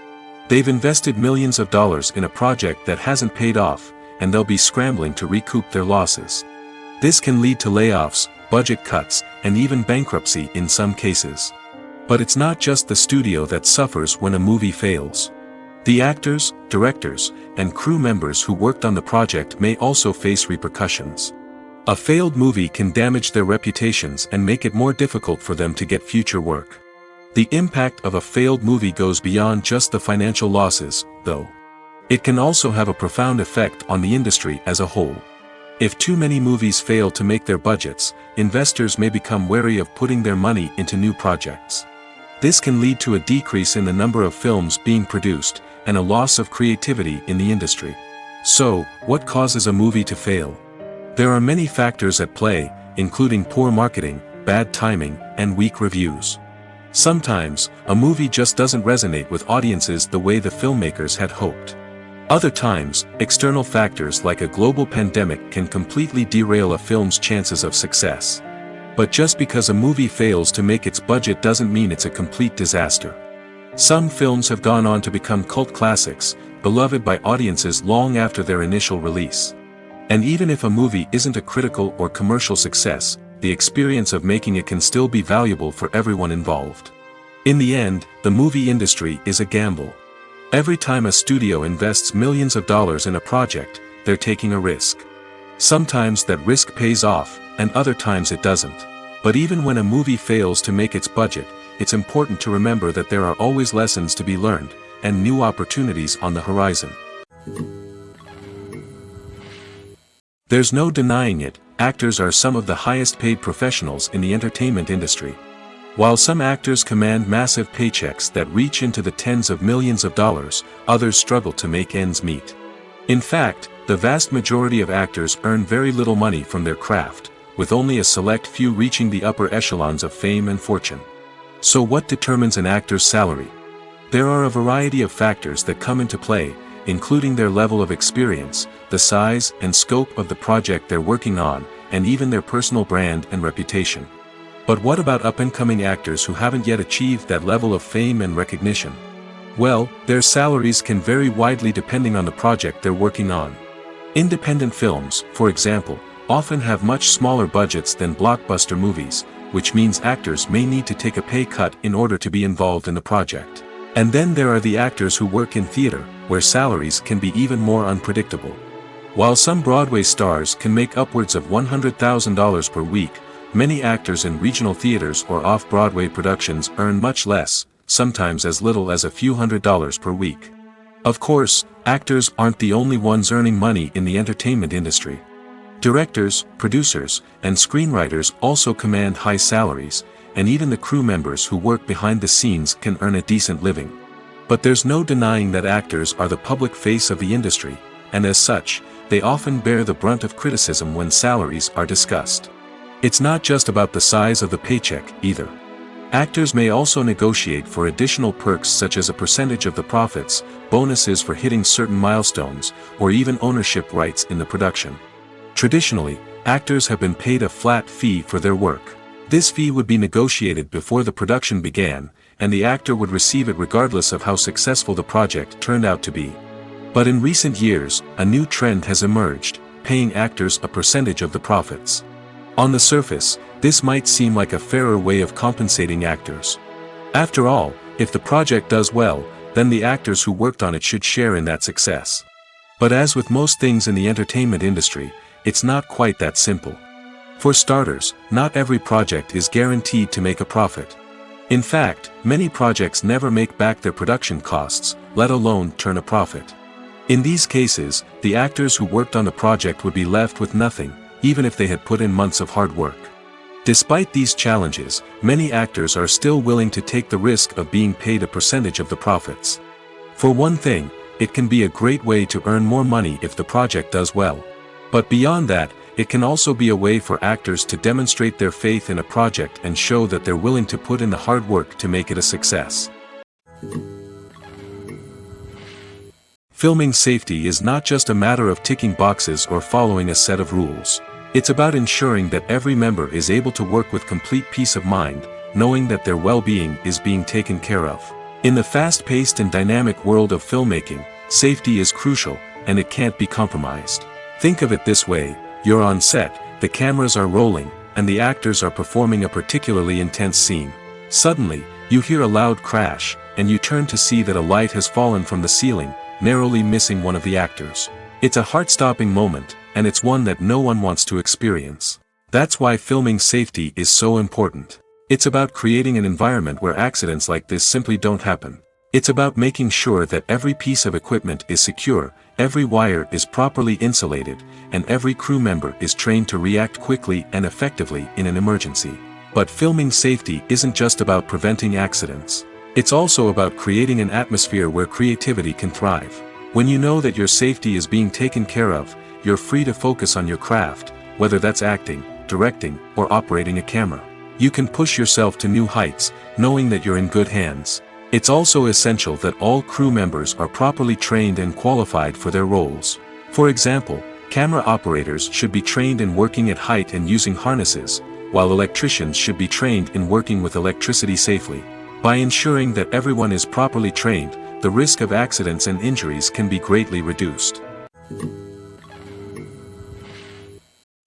They've invested millions of dollars in a project that hasn't paid off, and they'll be scrambling to recoup their losses. This can lead to layoffs, budget cuts, and even bankruptcy in some cases. But it's not just the studio that suffers when a movie fails. The actors, directors, and crew members who worked on the project may also face repercussions. A failed movie can damage their reputations and make it more difficult for them to get future work. The impact of a failed movie goes beyond just the financial losses, though. It can also have a profound effect on the industry as a whole. If too many movies fail to make their budgets, investors may become wary of putting their money into new projects. This can lead to a decrease in the number of films being produced, and a loss of creativity in the industry. So, what causes a movie to fail? There are many factors at play, including poor marketing, bad timing, and weak reviews. Sometimes, a movie just doesn't resonate with audiences the way the filmmakers had hoped. Other times, external factors like a global pandemic can completely derail a film's chances of success. But just because a movie fails to make its budget doesn't mean it's a complete disaster. Some films have gone on to become cult classics, beloved by audiences long after their initial release. And even if a movie isn't a critical or commercial success, the experience of making it can still be valuable for everyone involved. In the end, the movie industry is a gamble. Every time a studio invests millions of dollars in a project, they're taking a risk. Sometimes that risk pays off, and other times it doesn't. But even when a movie fails to make its budget, it's important to remember that there are always lessons to be learned, and new opportunities on the horizon. There's no denying it, actors are some of the highest paid professionals in the entertainment industry. While some actors command massive paychecks that reach into the tens of millions of dollars, others struggle to make ends meet. In fact, the vast majority of actors earn very little money from their craft, with only a select few reaching the upper echelons of fame and fortune. So what determines an actor's salary? There are a variety of factors that come into play, including their level of experience, the size and scope of the project they're working on, and even their personal brand and reputation. But what about up-and-coming actors who haven't yet achieved that level of fame and recognition? Well, their salaries can vary widely depending on the project they're working on. Independent films, for example, often have much smaller budgets than blockbuster movies, which means actors may need to take a pay cut in order to be involved in the project. And then there are the actors who work in theater, where salaries can be even more unpredictable. While some Broadway stars can make upwards of $100,000 per week, many actors in regional theaters or off-Broadway productions earn much less, sometimes as little as a few $100s per week. Of course, actors aren't the only ones earning money in the entertainment industry. Directors, producers, and screenwriters also command high salaries, and even the crew members who work behind the scenes can earn a decent living. But there's no denying that actors are the public face of the industry, and as such, they often bear the brunt of criticism when salaries are discussed. It's not just about the size of the paycheck, either. Actors may also negotiate for additional perks such as a percentage of the profits, bonuses for hitting certain milestones, or even ownership rights in the production. Traditionally, actors have been paid a flat fee for their work. This fee would be negotiated before the production began, and the actor would receive it regardless of how successful the project turned out to be. But in recent years, a new trend has emerged, paying actors a percentage of the profits. On the surface, this might seem like a fairer way of compensating actors. After all, if the project does well, then the actors who worked on it should share in that success. But as with most things in the entertainment industry, it's not quite that simple. For starters, not every project is guaranteed to make a profit. In fact, many projects never make back their production costs, let alone turn a profit. In these cases, the actors who worked on the project would be left with nothing, even if they had put in months of hard work. Despite these challenges, many actors are still willing to take the risk of being paid a percentage of the profits. For one thing, it can be a great way to earn more money if the project does well. But beyond that, it can also be a way for actors to demonstrate their faith in a project and show that they're willing to put in the hard work to make it a success. Filming safety is not just a matter of ticking boxes or following a set of rules. It's about ensuring that every member is able to work with complete peace of mind, knowing that their well-being is being taken care of. In the fast-paced and dynamic world of filmmaking, safety is crucial, and it can't be compromised. Think of it this way: you're on set, the cameras are rolling, and the actors are performing a particularly intense scene. Suddenly, you hear a loud crash, and you turn to see that a light has fallen from the ceiling, narrowly missing one of the actors. It's a heart-stopping moment, and it's one that no one wants to experience. That's why filming safety is so important. It's about creating an environment where accidents like this simply don't happen. It's about making sure that every piece of equipment is secure, every wire is properly insulated, and every crew member is trained to react quickly and effectively in an emergency. But filming safety isn't just about preventing accidents. It's also about creating an atmosphere where creativity can thrive. When you know that your safety is being taken care of, you're free to focus on your craft, whether that's acting, directing, or operating a camera. You can push yourself to new heights, knowing that you're in good hands. It's also essential that all crew members are properly trained and qualified for their roles. For example, camera operators should be trained in working at height and using harnesses, while electricians should be trained in working with electricity safely. By ensuring that everyone is properly trained, the risk of accidents and injuries can be greatly reduced.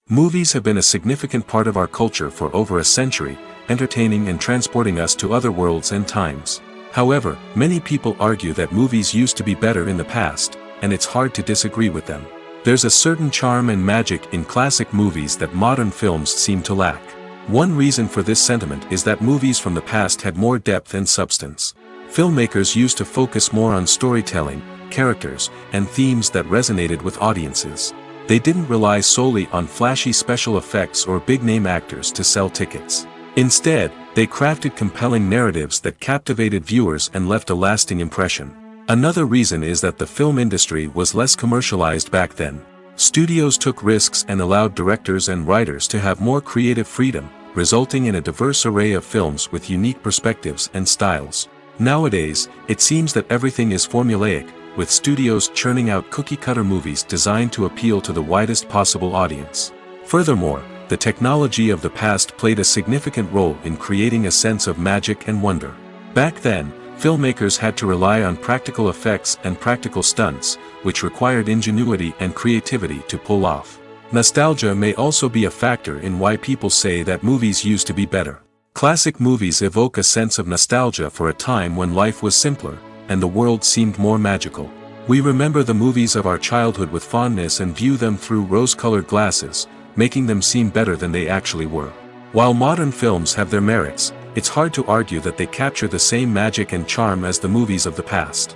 Movies have been a significant part of our culture for over a century, entertaining and transporting us to other worlds and times. However, many people argue that movies used to be better in the past, and it's hard to disagree with them. There's a certain charm and magic in classic movies that modern films seem to lack. One reason for this sentiment is that movies from the past had more depth and substance. Filmmakers used to focus more on storytelling, characters, and themes that resonated with audiences. They didn't rely solely on flashy special effects or big-name actors to sell tickets. Instead, they crafted compelling narratives that captivated viewers and left a lasting impression. Another reason is that the film industry was less commercialized back then. Studios took risks and allowed directors and writers to have more creative freedom, resulting in a diverse array of films with unique perspectives and styles. Nowadays, it seems that everything is formulaic, with studios churning out cookie-cutter movies designed to appeal to the widest possible audience. Furthermore, the technology of the past played a significant role in creating a sense of magic and wonder. Back then, filmmakers had to rely on practical effects and practical stunts, which required ingenuity and creativity to pull off. Nostalgia may also be a factor in why people say that movies used to be better. Classic movies evoke a sense of nostalgia for a time when life was simpler, and the world seemed more magical. We remember the movies of our childhood with fondness and view them through rose-colored glasses, making them seem better than they actually were. While modern films have their merits, it's hard to argue that they capture the same magic and charm as the movies of the past.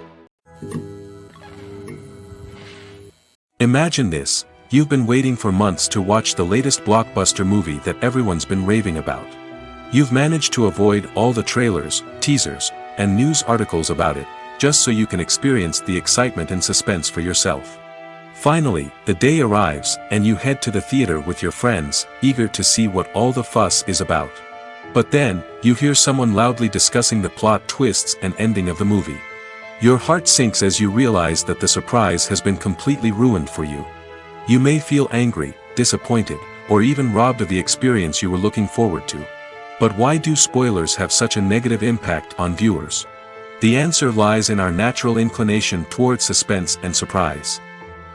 Imagine this: you've been waiting for months to watch the latest blockbuster movie that everyone's been raving about. You've managed to avoid all the trailers, teasers, and news articles about it, just so you can experience the excitement and suspense for yourself. Finally, the day arrives, and you head to the theater with your friends, eager to see what all the fuss is about. But then, you hear someone loudly discussing the plot twists and ending of the movie. Your heart sinks as you realize that the surprise has been completely ruined for you. You may feel angry, disappointed, or even robbed of the experience you were looking forward to. But why do spoilers have such a negative impact on viewers? The answer lies in our natural inclination toward suspense and surprise.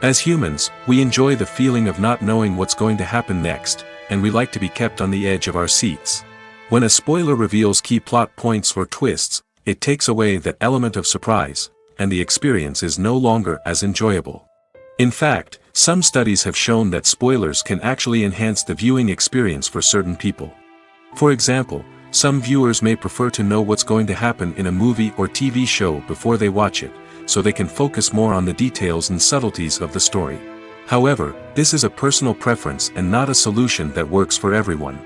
As humans, we enjoy the feeling of not knowing what's going to happen next, and we like to be kept on the edge of our seats. When a spoiler reveals key plot points or twists, it takes away that element of surprise, and the experience is no longer as enjoyable. In fact, some studies have shown that spoilers can actually enhance the viewing experience for certain people. For example, some viewers may prefer to know what's going to happen in a movie or TV show before they watch it, so they can focus more on the details and subtleties of the story. However, this is a personal preference and not a solution that works for everyone.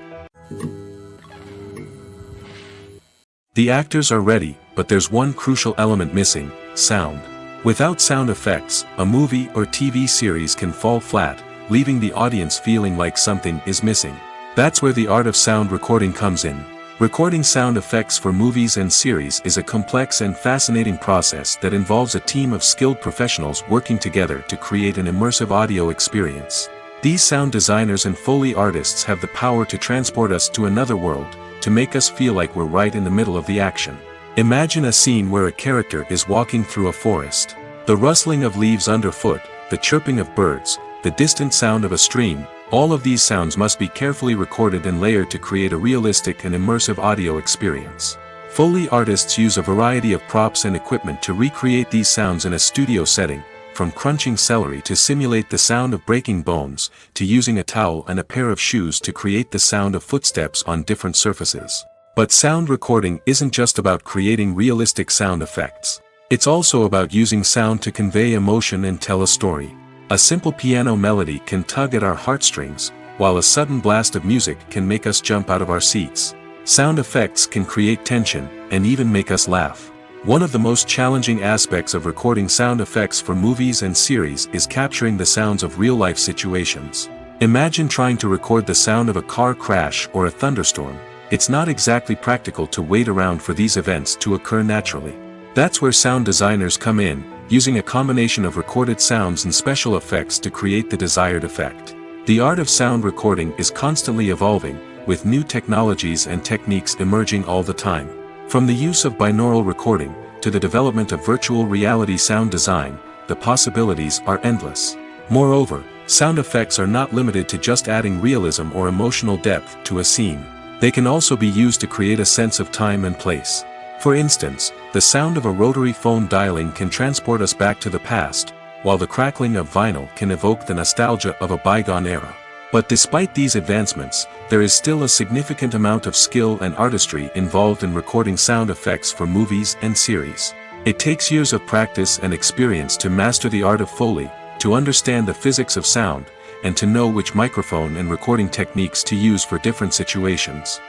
The actors are ready, but there's one crucial element missing: sound. Without sound effects, a movie or TV series can fall flat, leaving the audience feeling like something is missing. That's where the art of sound recording comes in. Recording sound effects for movies and series is a complex and fascinating process that involves a team of skilled professionals working together to create an immersive audio experience. These sound designers and Foley artists have the power to transport us to another world, to make us feel like we're right in the middle of the action. Imagine a scene where a character is walking through a forest. The rustling of leaves underfoot, the chirping of birds, the distant sound of a stream, all of these sounds must be carefully recorded and layered to create a realistic and immersive audio experience. Foley artists use a variety of props and equipment to recreate these sounds in a studio setting, from crunching celery to simulate the sound of breaking bones, to using a towel and a pair of shoes to create the sound of footsteps on different surfaces. But sound recording isn't just about creating realistic sound effects. It's also about using sound to convey emotion and tell a story. A simple piano melody can tug at our heartstrings, while a sudden blast of music can make us jump out of our seats. Sound effects can create tension, and even make us laugh. One of the most challenging aspects of recording sound effects for movies and series is capturing the sounds of real-life situations. Imagine trying to record the sound of a car crash or a thunderstorm. It's not exactly practical to wait around for these events to occur naturally. That's where sound designers come in, using a combination of recorded sounds and special effects to create the desired effect. The art of sound recording is constantly evolving, with new technologies and techniques emerging all the time. From the use of binaural recording, to the development of virtual reality sound design, the possibilities are endless. Moreover, sound effects are not limited to just adding realism or emotional depth to a scene. They can also be used to create a sense of time and place. For instance, the sound of a rotary phone dialing can transport us back to the past, while the crackling of vinyl can evoke the nostalgia of a bygone era. But despite these advancements, there is still a significant amount of skill and artistry involved in recording sound effects for movies and series. It takes years of practice and experience to master the art of Foley, to understand the physics of sound, and to know which microphone and recording techniques to use for different situations.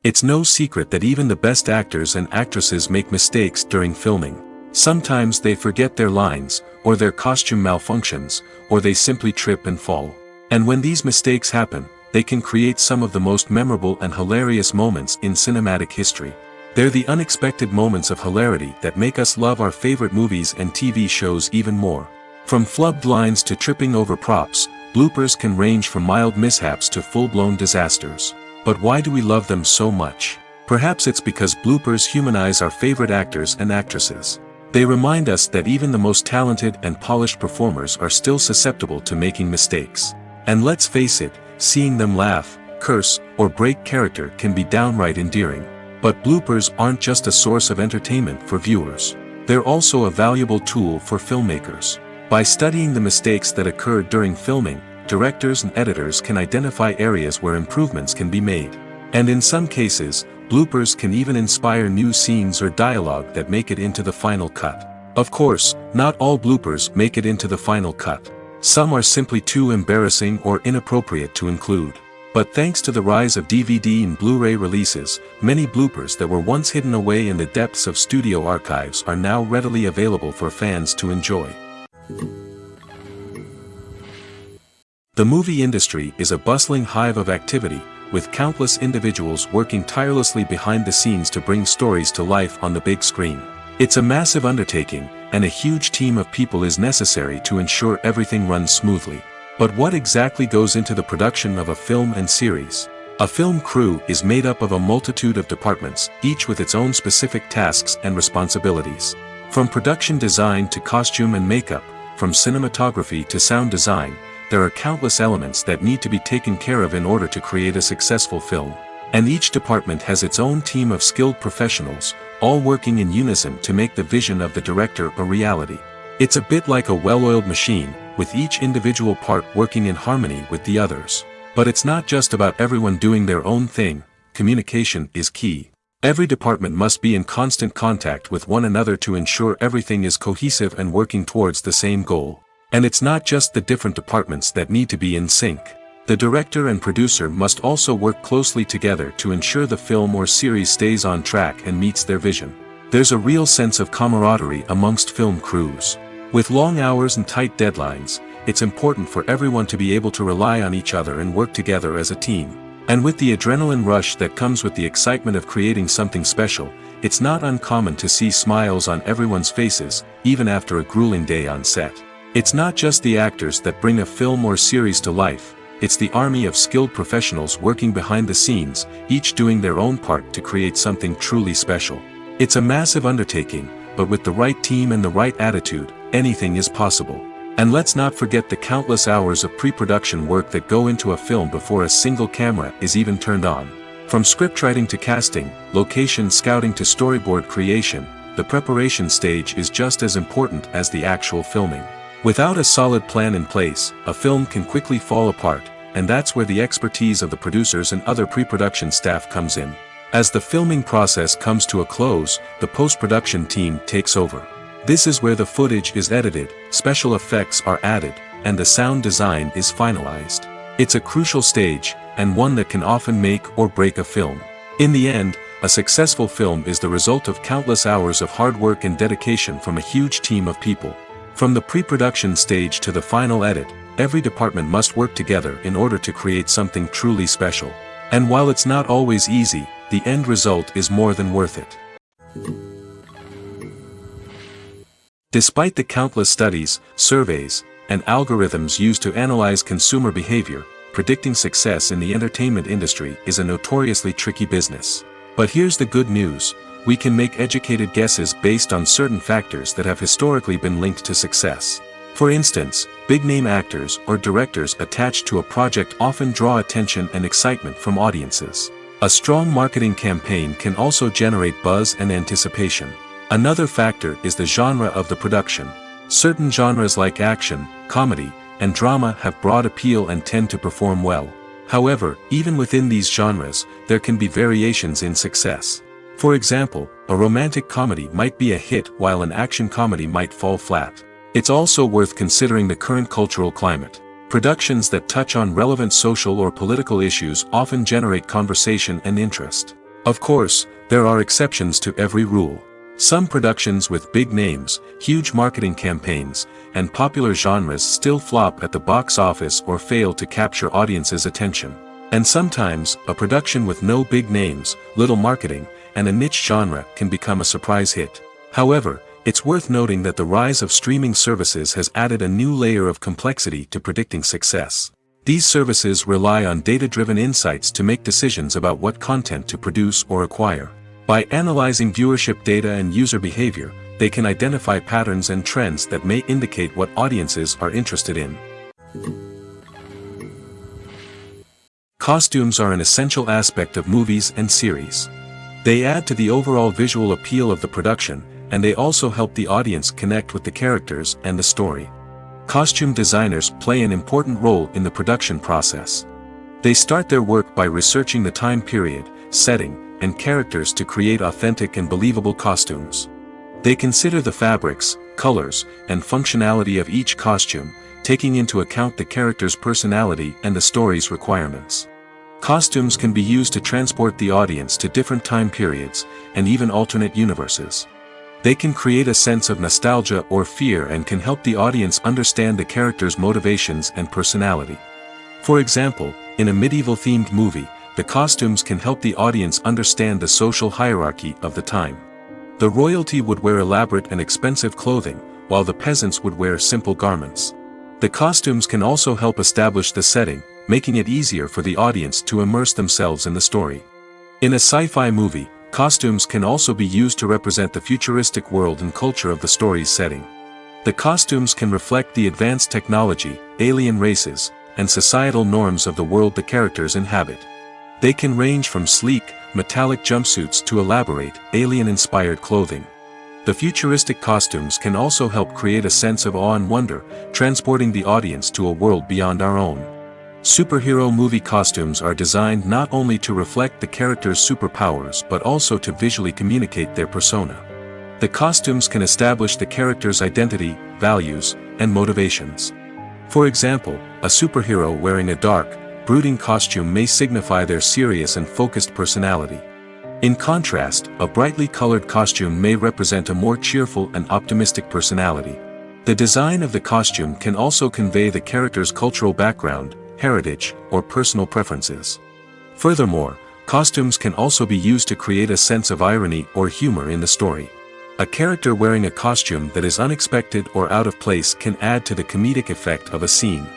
It's no secret that even the best actors and actresses make mistakes during filming. Sometimes they forget their lines, or their costume malfunctions, or they simply trip and fall. And when these mistakes happen, they can create some of the most memorable and hilarious moments in cinematic history. They're the unexpected moments of hilarity that make us love our favorite movies and TV shows even more. From flubbed lines to tripping over props, bloopers can range from mild mishaps to full-blown disasters. But why do we love them so much? Perhaps it's because bloopers humanize our favorite actors and actresses. They remind us that even the most talented and polished performers are still susceptible to making mistakes. And let's face it, seeing them laugh, curse, or break character can be downright endearing. But bloopers aren't just a source of entertainment for viewers. They're also a valuable tool for filmmakers. By studying the mistakes that occurred during filming, directors and editors can identify areas where improvements can be made. And in some cases, bloopers can even inspire new scenes or dialogue that make it into the final cut. Of course, not all bloopers make it into the final cut. Some are simply too embarrassing or inappropriate to include. But thanks to the rise of DVD and Blu-ray releases, many bloopers that were once hidden away in the depths of studio archives are now readily available for fans to enjoy. The movie industry is a bustling hive of activity, with countless individuals working tirelessly behind the scenes to bring stories to life on the big screen. It's a massive undertaking, and a huge team of people is necessary to ensure everything runs smoothly. But what exactly goes into the production of a film and series? A film crew is made up of a multitude of departments, each with its own specific tasks and responsibilities. From production design to costume and makeup, from cinematography to sound design, there are countless elements that need to be taken care of in order to create a successful film. And each department has its own team of skilled professionals, all working in unison to make the vision of the director a reality. It's a bit like a well-oiled machine, with each individual part working in harmony with the others. But it's not just about everyone doing their own thing. Communication is key. Every department must be in constant contact with one another to ensure everything is cohesive and working towards the same goal. And it's not just the different departments that need to be in sync. The director and producer must also work closely together to ensure the film or series stays on track and meets their vision. There's a real sense of camaraderie amongst film crews. With long hours and tight deadlines, it's important for everyone to be able to rely on each other and work together as a team. And with the adrenaline rush that comes with the excitement of creating something special, it's not uncommon to see smiles on everyone's faces, even after a grueling day on set. It's not just the actors that bring a film or series to life, it's the army of skilled professionals working behind the scenes, each doing their own part to create something truly special. It's a massive undertaking, but with the right team and the right attitude, anything is possible. And let's not forget the countless hours of pre-production work that go into a film before a single camera is even turned on. From scriptwriting to casting, location scouting to storyboard creation, the preparation stage is just as important as the actual filming. Without a solid plan in place, a film can quickly fall apart, and that's where the expertise of the producers and other pre-production staff comes in. As the filming process comes to a close, the post-production team takes over. This is where the footage is edited, special effects are added, and the sound design is finalized. It's a crucial stage, and one that can often make or break a film. In the end, a successful film is the result of countless hours of hard work and dedication from a huge team of people. From the pre-production stage to the final edit, every department must work together in order to create something truly special. And while it's not always easy, the end result is more than worth it. Despite the countless studies, surveys, and algorithms used to analyze consumer behavior, predicting success in the entertainment industry is a notoriously tricky business. But here's the good news. We can make educated guesses based on certain factors that have historically been linked to success. For instance, big-name actors or directors attached to a project often draw attention and excitement from audiences. A strong marketing campaign can also generate buzz and anticipation. Another factor is the genre of the production. Certain genres like action, comedy, and drama have broad appeal and tend to perform well. However, even within these genres, there can be variations in success. For example, a romantic comedy might be a hit while an action comedy might fall flat. It's also worth considering the current cultural climate. Productions that touch on relevant social or political issues often generate conversation and interest. Of course, there are exceptions to every rule. Some productions with big names, huge marketing campaigns, and popular genres still flop at the box office or fail to capture audiences' attention. And sometimes, a production with no big names, little marketing, and a niche genre can become a surprise hit. However, it's worth noting that the rise of streaming services has added a new layer of complexity to predicting success. These services rely on data-driven insights to make decisions about what content to produce or acquire. By analyzing viewership data and user behavior, they can identify patterns and trends that may indicate what audiences are interested in. Costumes are an essential aspect of movies and series. They add to the overall visual appeal of the production, and they also help the audience connect with the characters and the story. Costume designers play an important role in the production process. They start their work by researching the time period, setting, and characters to create authentic and believable costumes. They consider the fabrics, colors, and functionality of each costume, taking into account the character's personality and the story's requirements. Costumes can be used to transport the audience to different time periods, and even alternate universes. They can create a sense of nostalgia or fear and can help the audience understand the character's motivations and personality. For example, in a medieval-themed movie, the costumes can help the audience understand the social hierarchy of the time. The royalty would wear elaborate and expensive clothing, while the peasants would wear simple garments. The costumes can also help establish the setting, making it easier for the audience to immerse themselves in the story. In a sci-fi movie, costumes can also be used to represent the futuristic world and culture of the story's setting. The costumes can reflect the advanced technology, alien races, and societal norms of the world the characters inhabit. They can range from sleek, metallic jumpsuits to elaborate, alien-inspired clothing. The futuristic costumes can also help create a sense of awe and wonder, transporting the audience to a world beyond our own. Superhero movie costumes are designed not only to reflect the character's superpowers but also to visually communicate their persona. The costumes can establish the character's identity, values, and motivations. For example, a superhero wearing a dark, brooding costume may signify their serious and focused personality. In contrast, a brightly colored costume may represent a more cheerful and optimistic personality. The design of the costume can also convey the character's cultural background, heritage, or personal preferences. Furthermore, costumes can also be used to create a sense of irony or humor in the story. A character wearing a costume that is unexpected or out of place can add to the comedic effect of a scene.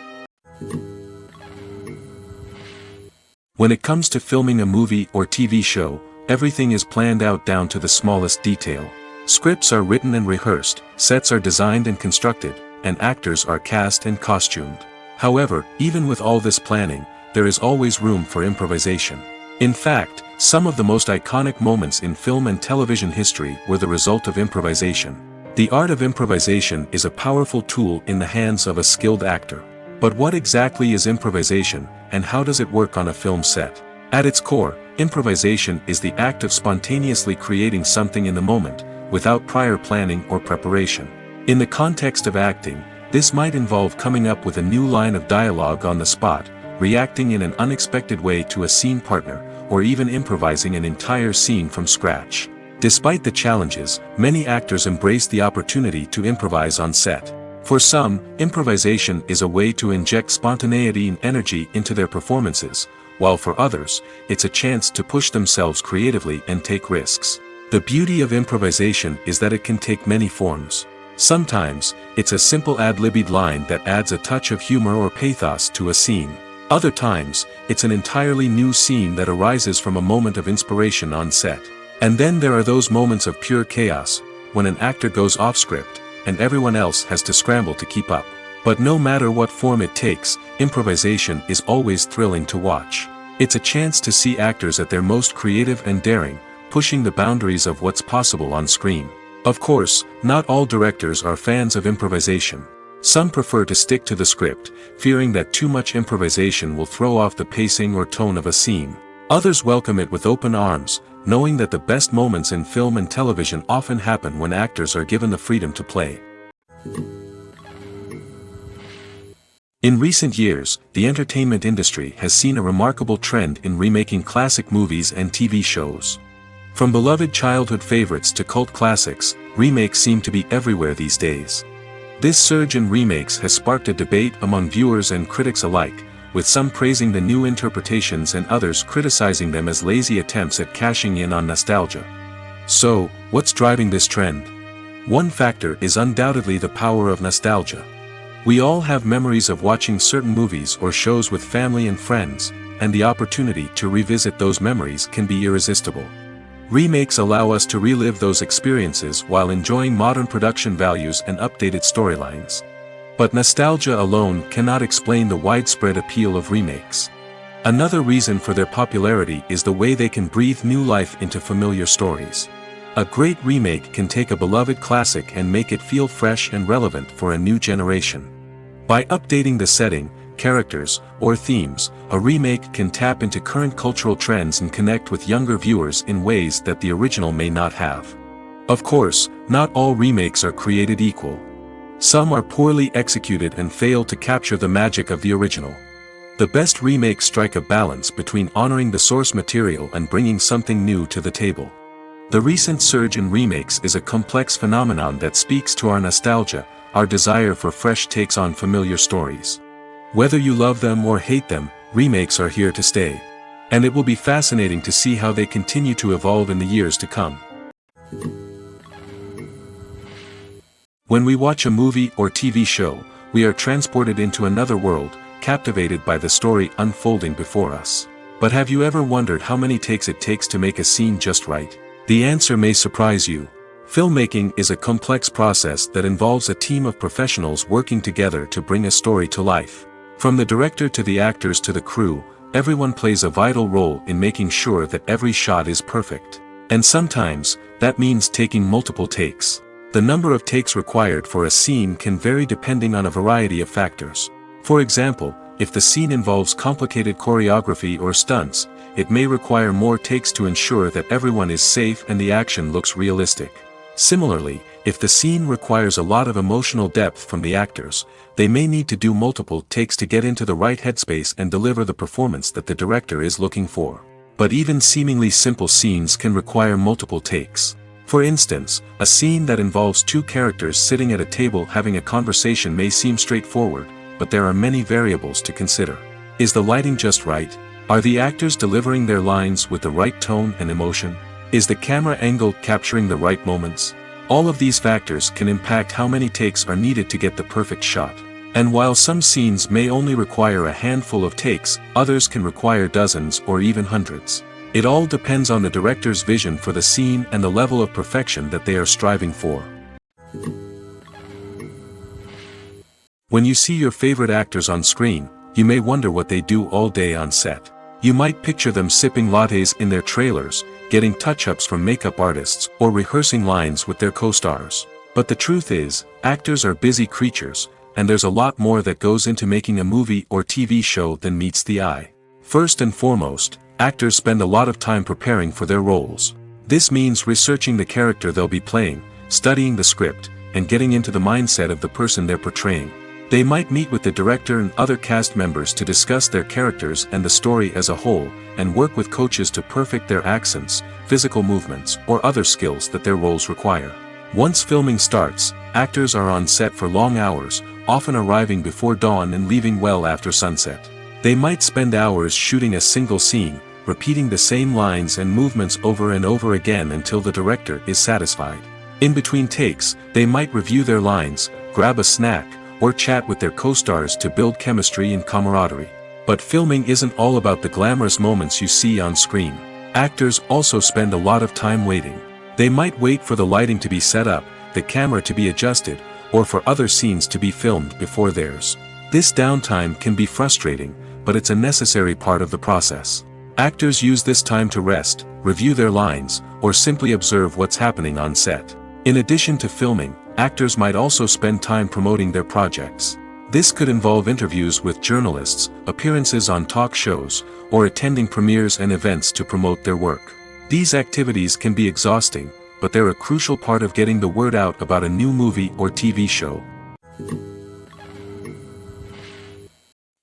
When it comes to filming a movie or TV show, everything is planned out down to the smallest detail. Scripts are written and rehearsed, sets are designed and constructed, and actors are cast and costumed. However, even with all this planning, there is always room for improvisation. In fact, some of the most iconic moments in film and television history were the result of improvisation. The art of improvisation is a powerful tool in the hands of a skilled actor. But what exactly is improvisation, and how does it work on a film set? At its core, improvisation is the act of spontaneously creating something in the moment, without prior planning or preparation. In the context of acting, this might involve coming up with a new line of dialogue on the spot, reacting in an unexpected way to a scene partner, or even improvising an entire scene from scratch. Despite the challenges, many actors embrace the opportunity to improvise on set. For some, improvisation is a way to inject spontaneity and energy into their performances, while for others, it's a chance to push themselves creatively and take risks. The beauty of improvisation is that it can take many forms. Sometimes, it's a simple ad-libbed line that adds a touch of humor or pathos to a scene. Other times, it's an entirely new scene that arises from a moment of inspiration on set. And then there are those moments of pure chaos, when an actor goes off script, and everyone else has to scramble to keep up. But no matter what form it takes, improvisation is always thrilling to watch. It's a chance to see actors at their most creative and daring, pushing the boundaries of what's possible on screen. Of course, not all directors are fans of improvisation. Some prefer to stick to the script, fearing that too much improvisation will throw off the pacing or tone of a scene. Others welcome it with open arms, knowing that the best moments in film and television often happen when actors are given the freedom to play. In recent years, the entertainment industry has seen a remarkable trend in remaking classic movies and TV shows. From beloved childhood favorites to cult classics, remakes seem to be everywhere these days. This surge in remakes has sparked a debate among viewers and critics alike, with some praising the new interpretations and others criticizing them as lazy attempts at cashing in on nostalgia. So, what's driving this trend? One factor is undoubtedly the power of nostalgia. We all have memories of watching certain movies or shows with family and friends, and the opportunity to revisit those memories can be irresistible. Remakes allow us to relive those experiences while enjoying modern production values and updated storylines. But nostalgia alone cannot explain the widespread appeal of remakes. Another reason for their popularity is the way they can breathe new life into familiar stories. A great remake can take a beloved classic and make it feel fresh and relevant for a new generation. By updating the setting, characters, or themes, a remake can tap into current cultural trends and connect with younger viewers in ways that the original may not have. Of course, not all remakes are created equal. Some are poorly executed and fail to capture the magic of the original. The best remakes strike a balance between honoring the source material and bringing something new to the table. The recent surge in remakes is a complex phenomenon that speaks to our nostalgia, our desire for fresh takes on familiar stories. Whether you love them or hate them, remakes are here to stay. And it will be fascinating to see how they continue to evolve in the years to come. When we watch a movie or TV show, we are transported into another world, captivated by the story unfolding before us. But have you ever wondered how many takes it takes to make a scene just right? The answer may surprise you. Filmmaking is a complex process that involves a team of professionals working together to bring a story to life. From the director to the actors to the crew, everyone plays a vital role in making sure that every shot is perfect. And sometimes, that means taking multiple takes. The number of takes required for a scene can vary depending on a variety of factors. For example, if the scene involves complicated choreography or stunts, it may require more takes to ensure that everyone is safe and the action looks realistic. Similarly, if the scene requires a lot of emotional depth from the actors, they may need to do multiple takes to get into the right headspace and deliver the performance that the director is looking for. But even seemingly simple scenes can require multiple takes. For instance, a scene that involves two characters sitting at a table having a conversation may seem straightforward, but there are many variables to consider. Is the lighting just right? Are the actors delivering their lines with the right tone and emotion? Is the camera angle capturing the right moments? All of these factors can impact how many takes are needed to get the perfect shot. And while some scenes may only require a handful of takes, others can require dozens or even hundreds. It all depends on the director's vision for the scene and the level of perfection that they are striving for. When you see your favorite actors on screen, you may wonder what they do all day on set. You might picture them sipping lattes in their trailers, getting touch-ups from makeup artists, or rehearsing lines with their co-stars. But the truth is, actors are busy creatures, and there's a lot more that goes into making a movie or TV show than meets the eye. First and foremost, actors spend a lot of time preparing for their roles. This means researching the character they'll be playing, studying the script, and getting into the mindset of the person they're portraying. They might meet with the director and other cast members to discuss their characters and the story as a whole, and work with coaches to perfect their accents, physical movements, or other skills that their roles require. Once filming starts, actors are on set for long hours, often arriving before dawn and leaving well after sunset. They might spend hours shooting a single scene, repeating the same lines and movements over and over again until the director is satisfied. In between takes, they might review their lines, grab a snack, or chat with their co-stars to build chemistry and camaraderie. But filming isn't all about the glamorous moments you see on screen. Actors also spend a lot of time waiting. They might wait for the lighting to be set up, the camera to be adjusted, or for other scenes to be filmed before theirs. This downtime can be frustrating, but it's a necessary part of the process. Actors use this time to rest, review their lines, or simply observe what's happening on set. In addition to filming, actors might also spend time promoting their projects. This could involve interviews with journalists, appearances on talk shows, or attending premieres and events to promote their work. These activities can be exhausting, but they're a crucial part of getting the word out about a new movie or TV show.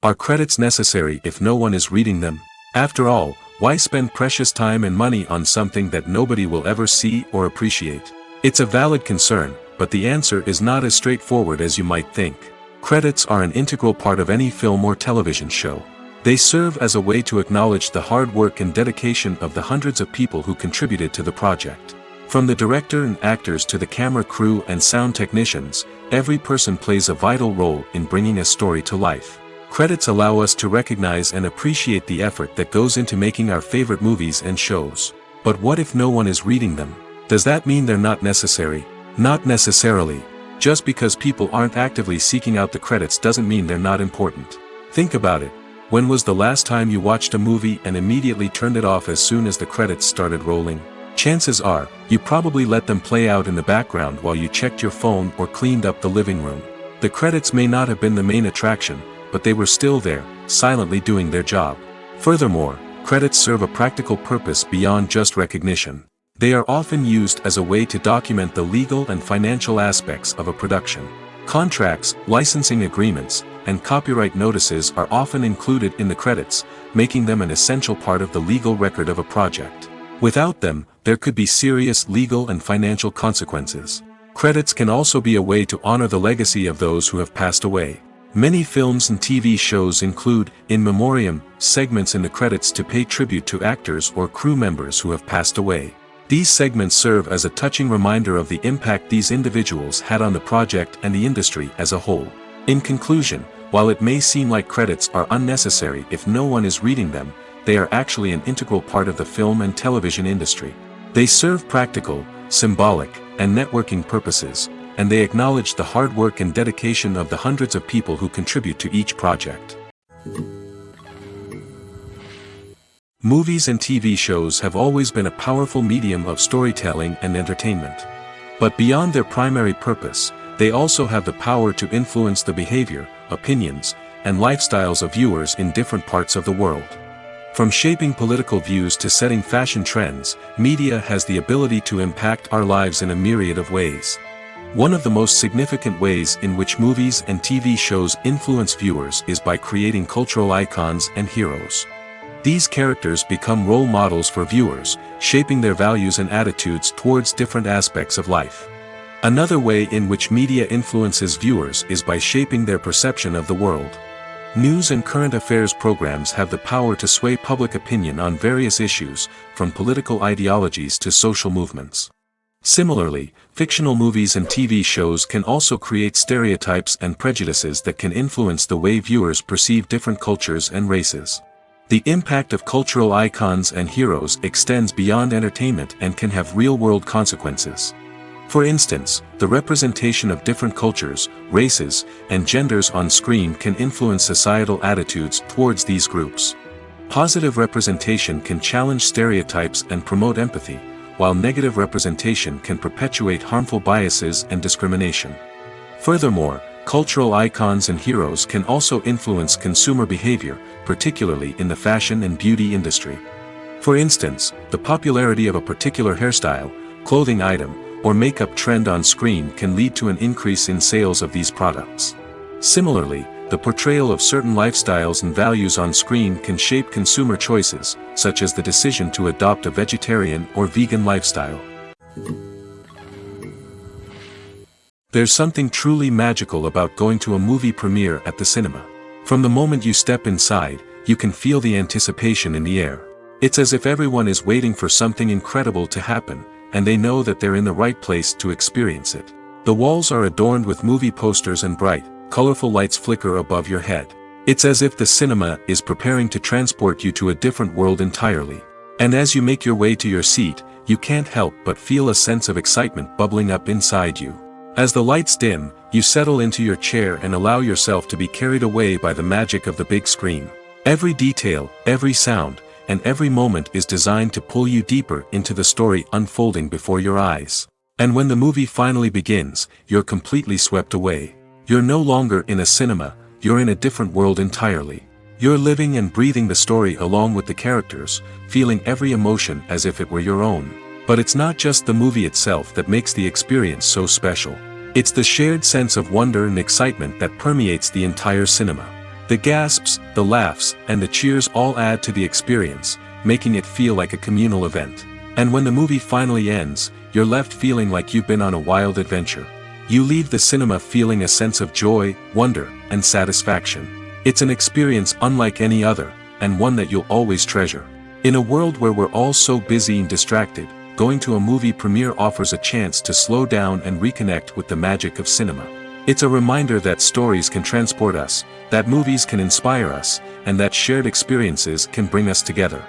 Are credits necessary if no one is reading them? After all, why spend precious time and money on something that nobody will ever see or appreciate? It's a valid concern, but the answer is not as straightforward as you might think. Credits are an integral part of any film or television show. They serve as a way to acknowledge the hard work and dedication of the hundreds of people who contributed to the project. From the director and actors to the camera crew and sound technicians, every person plays a vital role in bringing a story to life. Credits allow us to recognize and appreciate the effort that goes into making our favorite movies and shows. But what if no one is reading them? Does that mean they're not necessary? Not necessarily. Just because people aren't actively seeking out the credits doesn't mean they're not important. Think about it. When was the last time you watched a movie and immediately turned it off as soon as the credits started rolling? Chances are, you probably let them play out in the background while you checked your phone or cleaned up the living room. The credits may not have been the main attraction, but they were still there, silently doing their job. Furthermore, credits serve a practical purpose beyond just recognition. They are often used as a way to document the legal and financial aspects of a production. Contracts, licensing agreements, and copyright notices are often included in the credits, making them an essential part of the legal record of a project. Without them, there could be serious legal and financial consequences. Credits can also be a way to honor the legacy of those who have passed away. Many films and TV shows include, in memoriam, segments in the credits to pay tribute to actors or crew members who have passed away. These segments serve as a touching reminder of the impact these individuals had on the project and the industry as a whole. In conclusion, while it may seem like credits are unnecessary if no one is reading them, they are actually an integral part of the film and television industry. They serve practical, symbolic, and networking purposes, and they acknowledge the hard work and dedication of the hundreds of people who contribute to each project. Movies and TV shows have always been a powerful medium of storytelling and entertainment. But beyond their primary purpose, they also have the power to influence the behavior, opinions, and lifestyles of viewers in different parts of the world. From shaping political views to setting fashion trends, media has the ability to impact our lives in a myriad of ways. One of the most significant ways in which movies and TV shows influence viewers is by creating cultural icons and heroes. These characters become role models for viewers, shaping their values and attitudes towards different aspects of life. Another way in which media influences viewers is by shaping their perception of the world. News and current affairs programs have the power to sway public opinion on various issues, from political ideologies to social movements. Similarly, fictional movies and TV shows can also create stereotypes and prejudices that can influence the way viewers perceive different cultures and races. The impact of cultural icons and heroes extends beyond entertainment and can have real-world consequences. For instance, the representation of different cultures, races, and genders on screen can influence societal attitudes towards these groups. Positive representation can challenge stereotypes and promote empathy, while negative representation can perpetuate harmful biases and discrimination. Furthermore, cultural icons and heroes can also influence consumer behavior, particularly in the fashion and beauty industry. For instance, the popularity of a particular hairstyle, clothing item, or makeup trend on screen can lead to an increase in sales of these products. Similarly, the portrayal of certain lifestyles and values on screen can shape consumer choices, such as the decision to adopt a vegetarian or vegan lifestyle. There's something truly magical about going to a movie premiere at the cinema. From the moment you step inside, you can feel the anticipation in the air. It's as if everyone is waiting for something incredible to happen, and they know that they're in the right place to experience it. The walls are adorned with movie posters and bright, colorful lights flicker above your head. It's as if the cinema is preparing to transport you to a different world entirely. And as you make your way to your seat, you can't help but feel a sense of excitement bubbling up inside you. As the lights dim, you settle into your chair and allow yourself to be carried away by the magic of the big screen. Every detail, every sound, and every moment is designed to pull you deeper into the story unfolding before your eyes. And when the movie finally begins, you're completely swept away. You're no longer in a cinema, you're in a different world entirely. You're living and breathing the story along with the characters, feeling every emotion as if it were your own. But it's not just the movie itself that makes the experience so special. It's the shared sense of wonder and excitement that permeates the entire cinema. The gasps, the laughs, and the cheers all add to the experience, making it feel like a communal event. And when the movie finally ends, you're left feeling like you've been on a wild adventure. You leave the cinema feeling a sense of joy, wonder, and satisfaction. It's an experience unlike any other, and one that you'll always treasure. In a world where we're all so busy and distracted, going to a movie premiere offers a chance to slow down and reconnect with the magic of cinema. It's a reminder that stories can transport us, that movies can inspire us, and that shared experiences can bring us together.